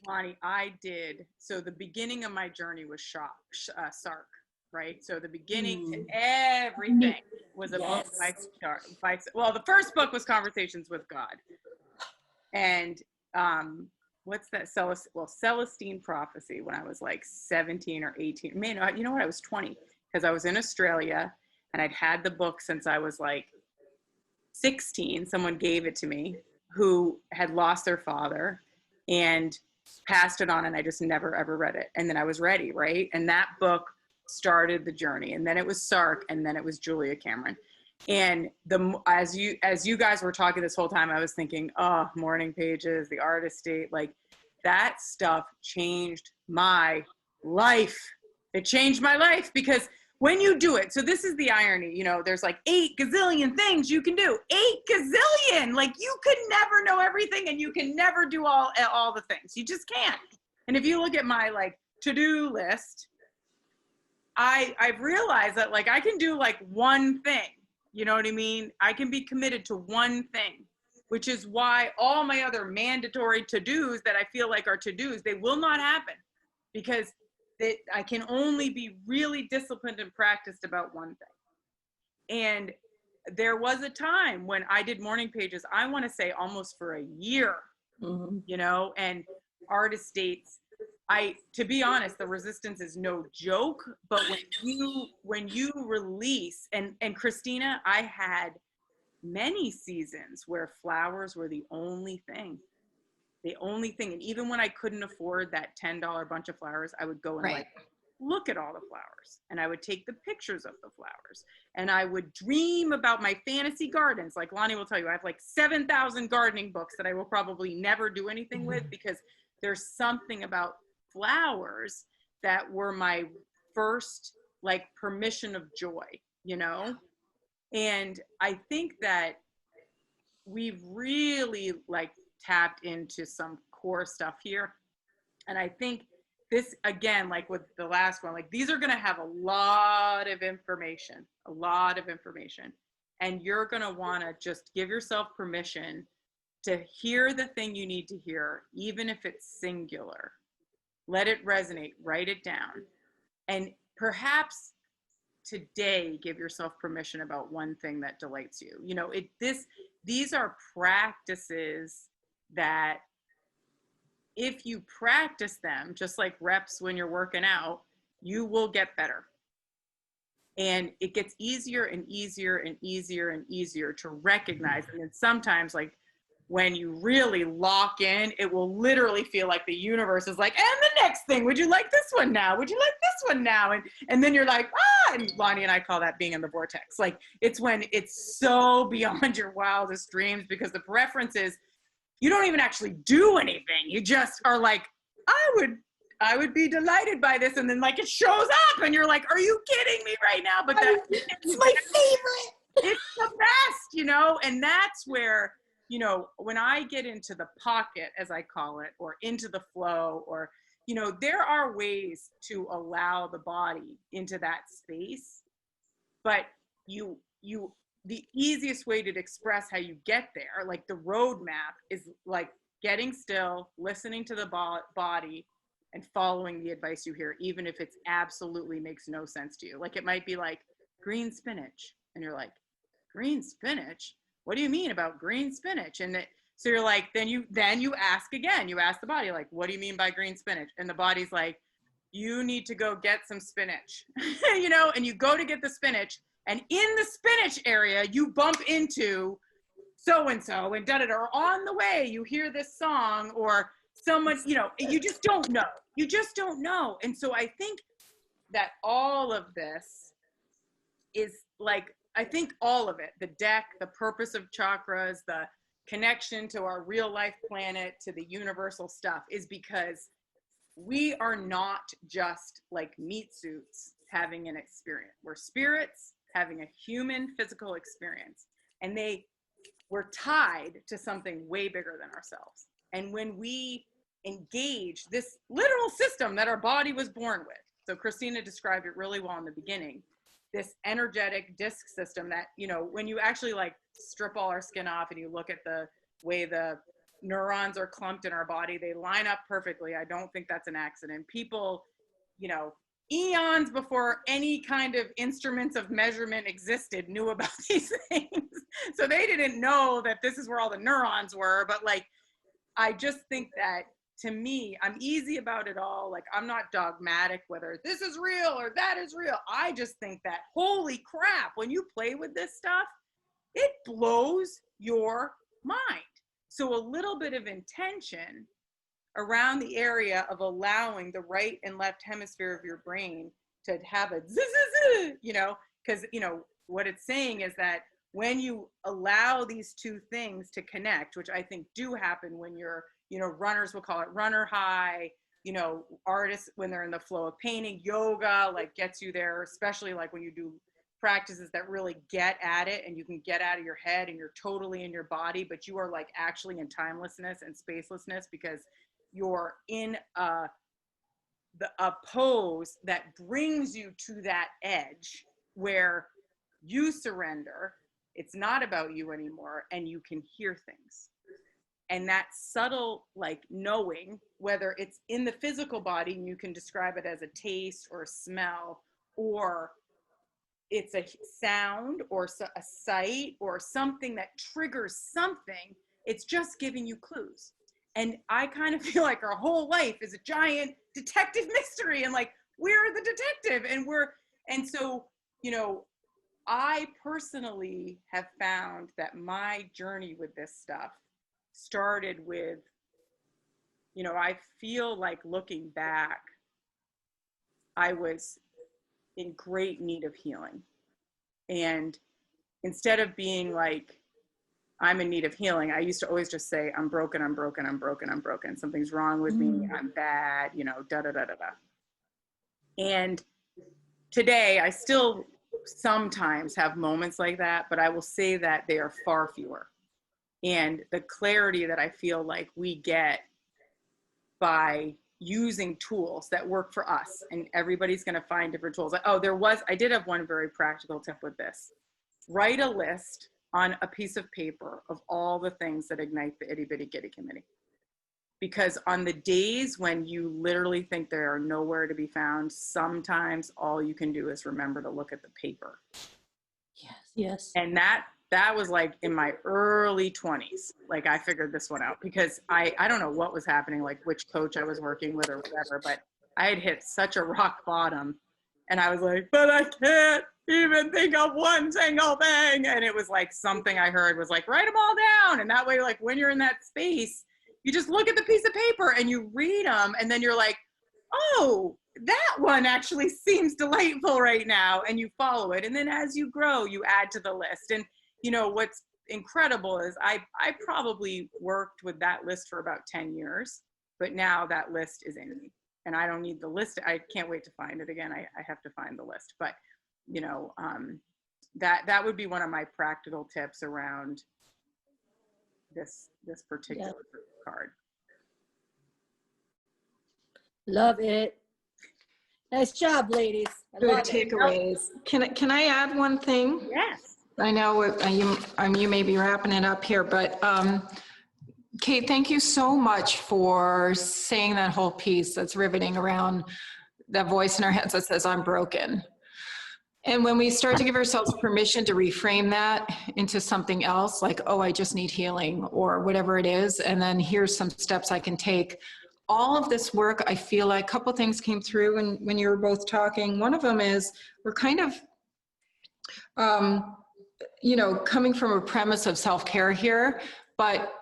Lani, I did. So the beginning of my journey was Sark, right? So the beginning to everything was a book by well, the first book was Conversations with God. And what's that? Celestine Prophecy, when I was like 17 or 18. Man, you know what? I was 20, because I was in Australia and I'd had the book since I was like 16. Someone gave it to me who had lost their father and passed it on, and I just never ever read it. And then I was ready, right? And that book started the journey. And then it was Sark, and then it was Julia Cameron. And as you guys were talking this whole time, I was thinking, morning pages, the artist date, that stuff changed my life. It changed my life because when you do it, so this is the irony, you know, there's like 8 gazillion things you can do. 8 gazillion, like you could never know everything and you can never do all the things. You just can't. And if you look at my like to-do list, I've realized that like I can do like one thing, you know what I mean? I can be committed to one thing, which is why all my other mandatory to-dos that I feel like are to-dos, they will not happen because I can only be really disciplined and practiced about one thing. And there was a time when I did morning pages, I want to say almost for a year, you know, and artist dates. To be honest, the resistance is no joke, but when you release, and Christina, I had many seasons where flowers were the only thing. And even when I couldn't afford that $10 bunch of flowers, I would go and like look at all the flowers, and I would take the pictures of the flowers, and I would dream about my fantasy gardens. Like Lani will tell you, I have like 7,000 gardening books that I will probably never do anything with because there's something about flowers that were my first like permission of joy, you know? And I think that we've really like tapped into some core stuff here. And I think this, again, like with the last one, like these are going to have a lot of information. And you're going to want to just give yourself permission to hear the thing you need to hear, even if it's singular. Let it resonate, write it down. And perhaps today, give yourself permission about one thing that delights you. You know, these are practices that if you practice them, just like reps when you're working out, you will get better. And it gets easier and easier and easier and easier to recognize. And then sometimes, like when you really lock in, it will literally feel like the universe is like, and the next thing, would you like this one now? Would you like this one now? And then you're like, and Lani and I call that being in the vortex. Like it's when it's so beyond your wildest dreams, because the preference is you don't even actually do anything. You just are like, I would be delighted by this. And then like it shows up and you're like, are you kidding me right now? But it's my favorite. It's the best, you know? And that's where, you know, when I get into the pocket, as I call it, or into the flow, or, you know, there are ways to allow the body into that space, but the easiest way to express how you get there, like the roadmap, is like getting still, listening to the body, and following the advice you hear, even if it absolutely makes no sense to you. Like it might be like green spinach, and you're like, green spinach? What do you mean about green spinach? And so you're like, then you ask again. You ask the body, like, what do you mean by green spinach? And the body's like, you need to go get some spinach, you know, and you go to get the spinach. And in the spinach area, you bump into so-and-so and da-da-da, or on the way, you hear this song, or someone, you know, you just don't know. You just don't know. And so I think that all of this is like, I think all of it, the deck, the purpose of chakras, the connection to our real life planet, to the universal stuff, is because we are not just like meat suits having an experience. We're spirits having a human physical experience, and we're tied to something way bigger than ourselves. And when we engage this literal system that our body was born with, so Christina described it really well in the beginning, this energetic disc system that, you know, when you actually like strip all our skin off and you look at the way the neurons are clumped in our body, they line up perfectly. I don't think that's an accident. People, you know, eons before any kind of instruments of measurement existed, knew about these things. So they didn't know that this is where all the neurons were. But like, I just think that, to me, I'm easy about it all. Like, I'm not dogmatic whether this is real or that is real. I just think that, holy crap, when you play with this stuff, it blows your mind. So a little bit of intention around the area of allowing the right and left hemisphere of your brain to have a zzz, you know, because, you know, what it's saying is that when you allow these two things to connect, which I think do happen when you're, you know, runners will call it runner high. You know, artists, when they're in the flow of painting, yoga like gets you there, especially like when you do practices that really get at it and you can get out of your head and you're totally in your body, but you are like actually in timelessness and spacelessness because you're in a pose that brings you to that edge where you surrender. It's not about you anymore, and you can hear things. And that subtle, like, knowing, whether it's in the physical body and you can describe it as a taste or a smell, or it's a sound or a sight or something that triggers something, it's just giving you clues. And I kind of feel like our whole life is a giant detective mystery, and like, we're the detective, and so, you know, I personally have found that my journey with this stuff started with, you know, I feel like looking back, I was in great need of healing. And instead of being like, I'm in need of healing, I used to always just say, I'm broken, I'm broken, I'm broken, I'm broken. Something's wrong with me, I'm bad, you know, da da da da da. And today, I still sometimes have moments like that, but I will say that they are far fewer. And the clarity that I feel like we get by using tools that work for us, and everybody's going to find different tools. Oh, I did have one very practical tip with this. Write a list on a piece of paper of all the things that ignite the itty bitty giddy committee. Because on the days when you literally think they are nowhere to be found, sometimes all you can do is remember to look at the paper. Yes, yes. And that was like in my early 20s. Like, I figured this one out because I don't know what was happening, like which coach I was working with or whatever, but I had hit such a rock bottom. And I was like, but I can't even think of one single thing. And it was like something I heard was like, write them all down. And that way, like, when you're in that space, you just look at the piece of paper and you read them, and then you're like, oh, that one actually seems delightful right now, and you follow it. And then as you grow, you add to the list. And you know, what's incredible is I probably worked with that list for about 10 years, but now that list is in me, and I don't need the list. I can't wait to find it again. I have to find the list, but you know, that would be one of my practical tips around this particular card. Love it. Nice job, ladies. Good takeaways. Can I add one thing? Yes. I know you may be wrapping it up here, but Kate, thank you so much for saying that whole piece that's riveting around that voice in our heads that says, I'm broken. And when we start to give ourselves permission to reframe that into something else, like, oh, I just need healing or whatever it is, and then here's some steps I can take. All of this work, I feel like a couple things came through when you were both talking. One of them is we're kind of, you know, coming from a premise of self-care here, but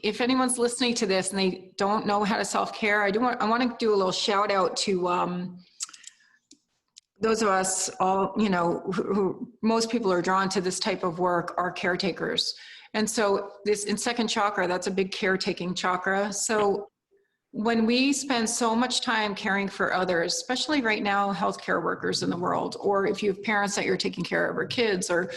if anyone's listening to this and they don't know how to self-care, I want to do a little shout out to those of us all, you know, who most people are drawn to this type of work are caretakers. And so this in second chakra, that's a big caretaking chakra. So when we spend so much time caring for others, especially right now, healthcare workers in the world, or if you have parents that you're taking care of, or kids, or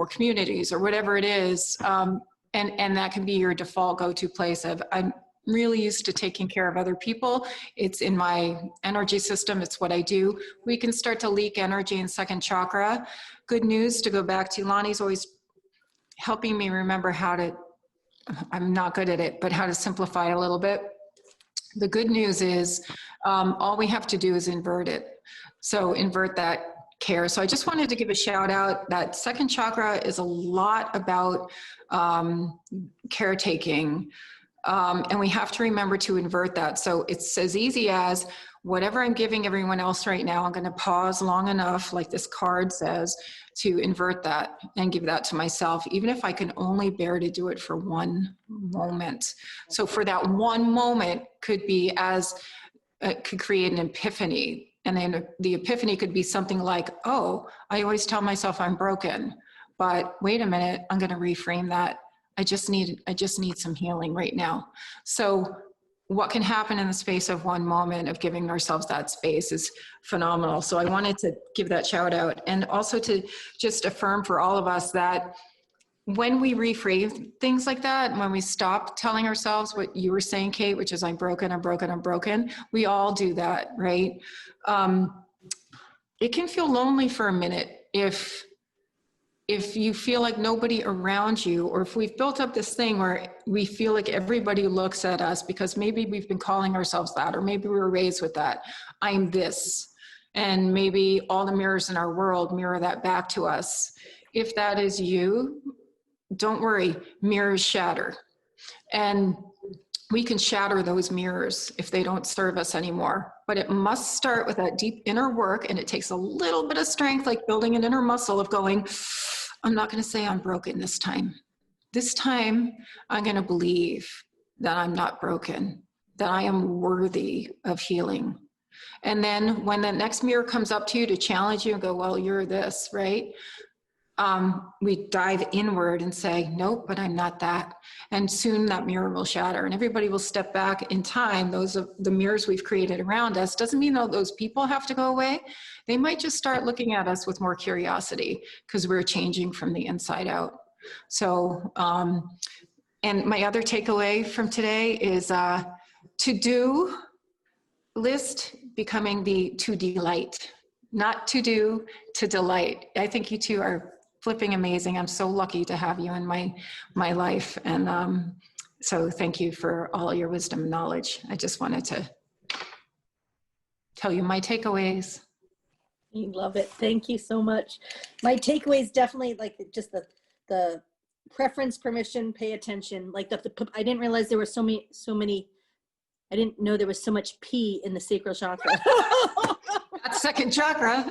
communities, or whatever it is, and that can be your default go-to place of, I'm really used to taking care of other people. It's in my energy system. It's what I do. We can start to leak energy in second chakra. Good news, to go back to, Lani's always helping me remember how to, I'm not good at it, but how to simplify a little bit. The good news is all we have to do is invert it. So invert that care. So I just wanted to give a shout out that second chakra is a lot about caretaking. And we have to remember to invert that. So it's as easy as whatever I'm giving everyone else right now, I'm going to pause long enough, like this card says, to invert that and give that to myself, even if I can only bear to do it for one moment. So for that one moment could be could create an epiphany. And then the epiphany could be something like, oh, I always tell myself I'm broken, but wait a minute, I'm going to reframe that. I just need some healing right now. So what can happen in the space of one moment of giving ourselves that space is phenomenal. So I wanted to give that shout out, and also to just affirm for all of us that when we rephrase things like that, when we stop telling ourselves what you were saying, Kate, which is I'm broken, I'm broken, I'm broken, we all do that, right? It can feel lonely for a minute if you feel like nobody around you, or if we've built up this thing where we feel like everybody looks at us because maybe we've been calling ourselves that, or maybe we were raised with that, I'm this, and maybe all the mirrors in our world mirror that back to us. If that is you, don't worry, mirrors shatter. And we can shatter those mirrors if they don't serve us anymore. But it must start with that deep inner work, and it takes a little bit of strength, like building an inner muscle of going, I'm not going to say I'm broken this time. This time, I'm going to believe that I'm not broken, that I am worthy of healing. And then when the next mirror comes up to you to challenge you and go, well, you're this, right? We dive inward and say, nope, but I'm not that. And soon that mirror will shatter, and everybody will step back in time. Those are the mirrors we've created around us. Doesn't mean that those people have to go away. They might just start looking at us with more curiosity because we're changing from the inside out. So, and my other takeaway from today is to-do list becoming the to delight, not to do, to delight. I think you two are flipping amazing. I'm so lucky to have you in my life. And so thank you for all your wisdom and knowledge. I just wanted to tell you my takeaways. You love it. Thank you so much. My takeaway is definitely like just the preference, permission, pay attention. Like I didn't realize there were so many. I didn't know there was so much P in the sacral chakra. That's second chakra.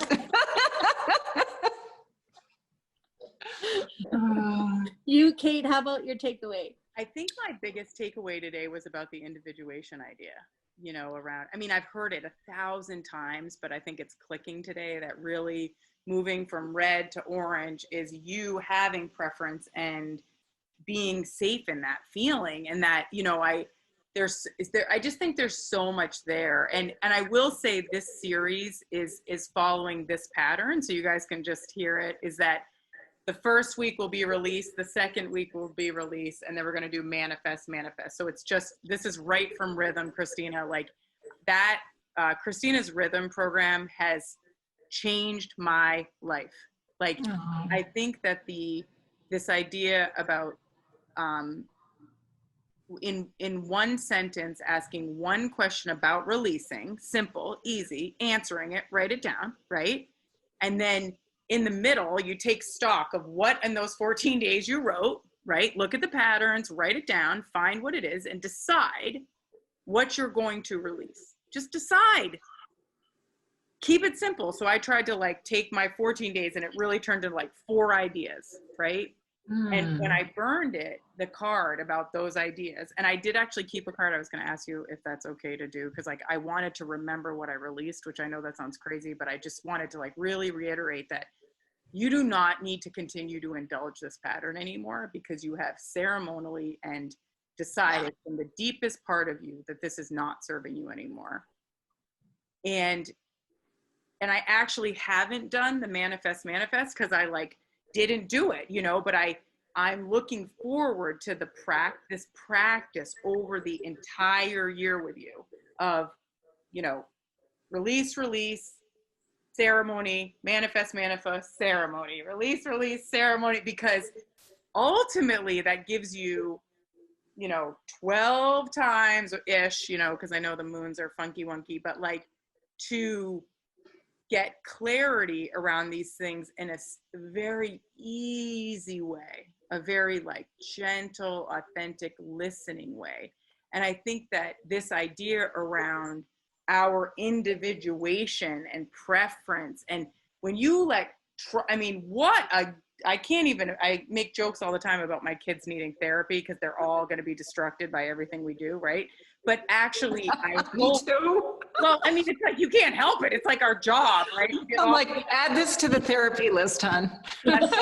You, Kate, how about your takeaway? I think my biggest takeaway today was about the individuation idea, around, I mean, I've heard it 1,000 times, but I think it's clicking today that really moving from red to orange is you having preference and being safe in that feeling. And that, I just think there's so much there. And I will say this series is following this pattern. So you guys can just hear it, is that the first week will be released, the second week will be released, and then we're going to do manifest. So it's just, this is right from Rhythm, Christina, like that, Christina's Rhythm program has changed my life. Like, Aww. I think that this idea about, in one sentence, asking one question about releasing, simple, easy, answering it, write it down, right? And then in the middle, you take stock of what in those 14 days you wrote, right? Look at the patterns, write it down, find what it is, and decide what you're going to release. Just decide. Keep it simple. So I tried to take my 14 days, and it really turned into 4 ideas, right? And when I burned it, the card about those ideas, and I did actually keep a card. I was going to ask you if that's okay to do, because I wanted to remember what I released, which I know that sounds crazy, but I just wanted to really reiterate that you do not need to continue to indulge this pattern anymore, because you have ceremonially and decided from the deepest part of you that this is not serving you anymore. And I actually haven't done the manifest because I didn't do it, but I'm looking forward to this practice over the entire year with you of, release, ceremony, manifest, ceremony, release, ceremony, because ultimately that gives you, 12 times ish, because I know the moons are funky wonky, but to get clarity around these things in a very easy way, a very gentle, authentic, listening way. And I think that this idea around our individuation and preference, and when you I make jokes all the time about my kids needing therapy because they're all going to be distracted by everything we do, right? but actually I Me hope, too. well, I mean, it's like, you can't help it. It's like our job, right? You get I'm all- like, add this to the therapy list, hon. But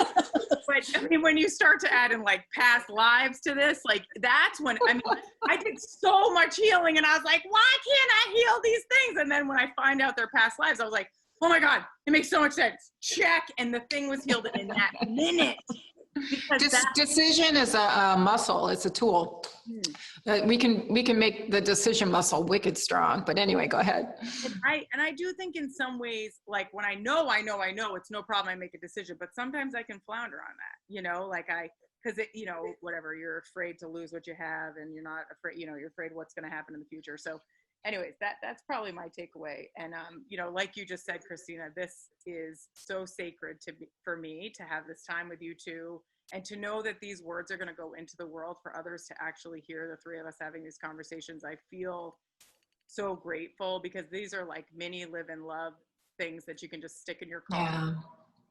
I mean, when you start to add in like past lives to this, like that's when, I mean, I did so much healing and I was like, why can't I heal these things? And then when I find out their past lives, I was like, oh my God, it makes so much sense. Check. And the thing was healed in that minute. Because Decision is a muscle. It's a tool. We can make the decision muscle wicked strong. But anyway, go ahead. And I do think in some ways, like when I know, it's no problem. I make a decision, but sometimes I can flounder on that, you know, like because it, you know, whatever, you're afraid to lose what you have and you're not afraid, you know, you're afraid what's going to happen in the future. So anyways, that's probably my takeaway. And, you know, like you just said, Christina, this is so sacred for me to have this time with you two, and to know that these words are going to go into the world for others to actually hear the three of us having these conversations. I feel so grateful because these are like mini live and love things that you can just stick in your car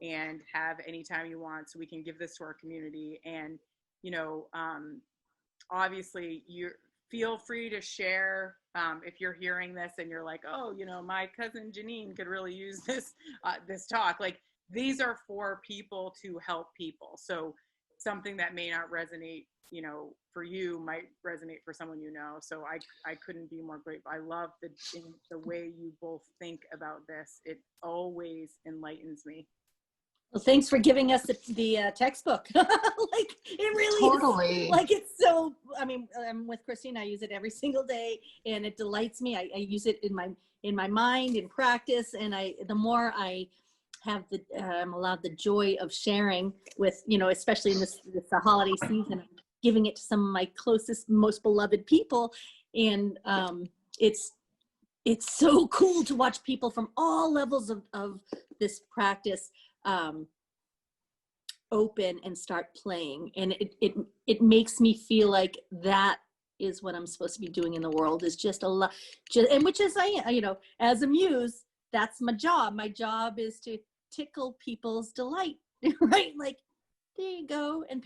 and have anytime you want. So we can give this to our community. And, you know, obviously you feel free to share if you're hearing this and you're like, oh, you know, my cousin Janine could really use this, this talk. Like, these are for people to help people. So something that may not resonate, you know, for you might resonate for someone you know. So I couldn't be more grateful. I love the way you both think about this. It always enlightens me. Well, thanks for giving us the textbook. Like, it really Totally. is, like, it's so, I mean, I'm with Christina. I use it every single day and it delights me. I use it in my mind, in practice. And the more I have I'm allowed the joy of sharing with, you know, especially in this holiday season, giving it to some of my closest, most beloved people. And it's so cool to watch people from all levels of this practice open and start playing. And it makes me feel like that is what I'm supposed to be doing in the world, is just a lot, and which is, you know, as a muse, that's my job. My job is to tickle people's delight, right? Like, there you go. And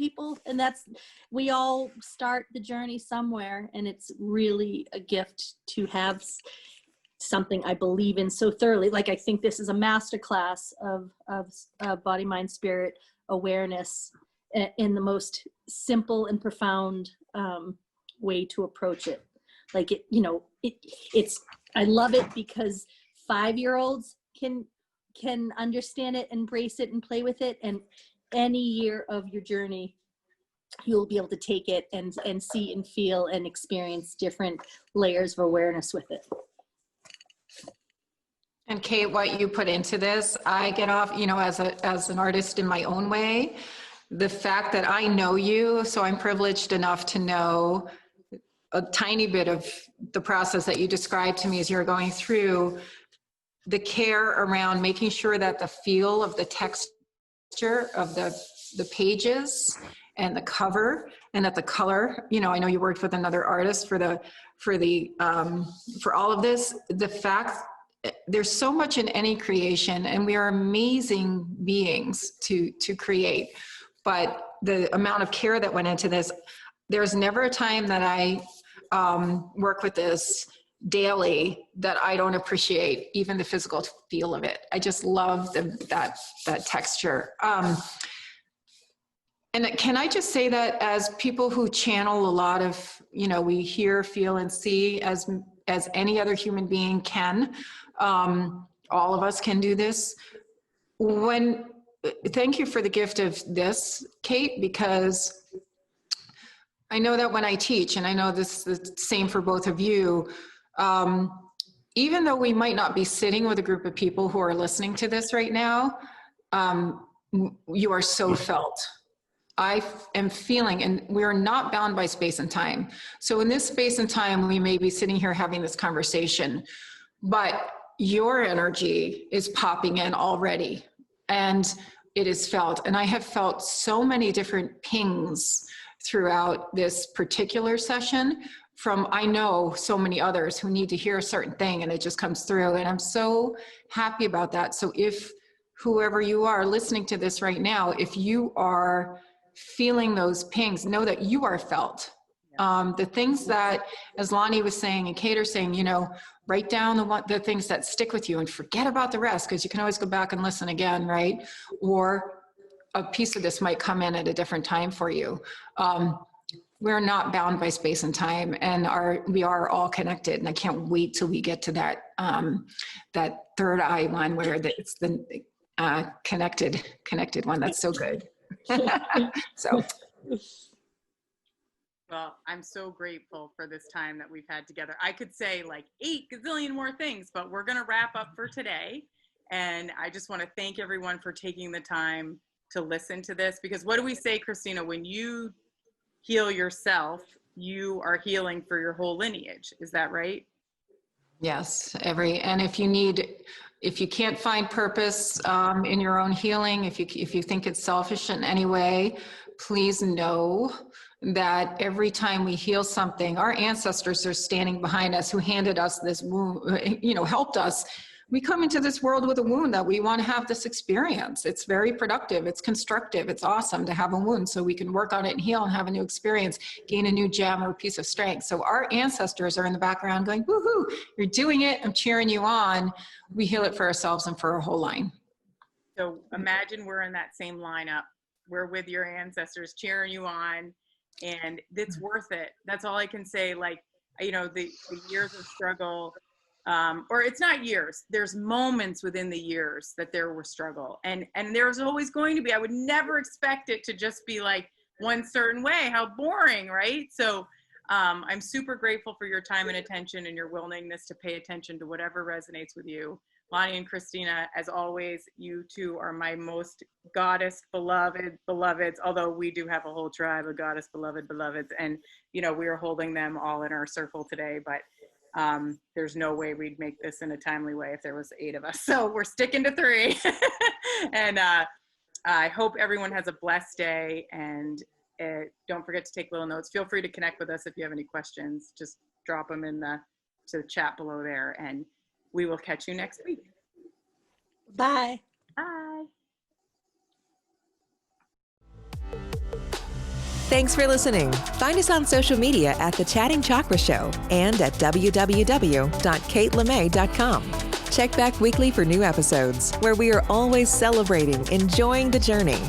we all start the journey somewhere, and it's really a gift to have something I believe in so thoroughly. Like, I think this is a masterclass of body, mind, spirit awareness in the most simple and profound way to approach it. Like, it, you know, I love it because 5-year-olds can understand it, embrace it, and play with it. And any year of your journey, you'll be able to take it and see and feel and experience different layers of awareness with it. And Kate, what you put into this, I get off, you know, as an artist in my own way, the fact that I know you, so I'm privileged enough to know a tiny bit of the process that you described to me as you're going through, the care around making sure that the feel of the texture of the pages and the cover, and that the color, you know, I know you worked with another artist for all of this, the fact there's so much in any creation, and we are amazing beings to create, but the amount of care that went into this, there's never a time that I work with this daily that I don't appreciate even the physical feel of it. I just love that texture. And can I just say that as people who channel a lot of, you know, we hear, feel, and see as any other human being can, all of us can do this. Thank you for the gift of this, Kate, because I know that when I teach, and I know this is the same for both of you, even though we might not be sitting with a group of people who are listening to this right now, you are so felt. I am feeling, and we're not bound by space and time. So in this space and time, we may be sitting here having this conversation, but your energy is popping in already, and it is felt. And I have felt so many different pings throughout this particular session from, I know, so many others who need to hear a certain thing, and it just comes through. And I'm so happy about that. So if whoever you are listening to this right now, if you are feeling those pings, know that you are felt. The things that, as Lani was saying and Kate are saying, you know, write down the things that stick with you and forget about the rest, because you can always go back and listen again, right? Or a piece of this might come in at a different time for you. We're not bound by space and time, and we are all connected. And I can't wait till we get to that that third eye one where it's the connected one. That's so good. So. Well, I'm so grateful for this time that we've had together. I could say like 8 gazillion more things, but we're going to wrap up for today. And I just want to thank everyone for taking the time to listen to this, because what do we say, Christina? When you heal yourself, you are healing for your whole lineage. Is that right? Yes, and if you can't find purpose in your own healing, if you think it's selfish in any way, please know that every time we heal something, our ancestors are standing behind us, who handed us this wound, you know, helped us. We come into this world with a wound that we want to have this experience. It's very productive. It's constructive. It's awesome to have a wound so we can work on it and heal and have a new experience, gain a new gem or a piece of strength. So our ancestors are in the background going, woohoo, you're doing it. I'm cheering you on. We heal it for ourselves and for our whole line. So imagine we're in that same lineup. We're with your ancestors cheering you on, and it's worth it. That's all I can say. Like, you know, the years of struggle, or it's not years, there's moments within the years that there were struggle, and there's always going to be. I would never expect it to just be like one certain way. How boring, right? So I'm super grateful for your time and attention and your willingness to pay attention to whatever resonates with you. Lani and Christina, as always, you two are my most goddess beloveds, although we do have a whole tribe of goddess beloveds, and you know, we are holding them all in our circle today, but there's no way we'd make this in a timely way if there was 8 of us. So we're sticking to 3. And I hope everyone has a blessed day, and don't forget to take little notes. Feel free to connect with us if you have any questions. Just drop them in to the chat below there, and we will catch you next week. Bye. Bye. Thanks for listening. Find us on social media at The Chatting Chakras Show and at www.katelemay.com. Check back weekly for new episodes, where we are always celebrating enjoying the journey.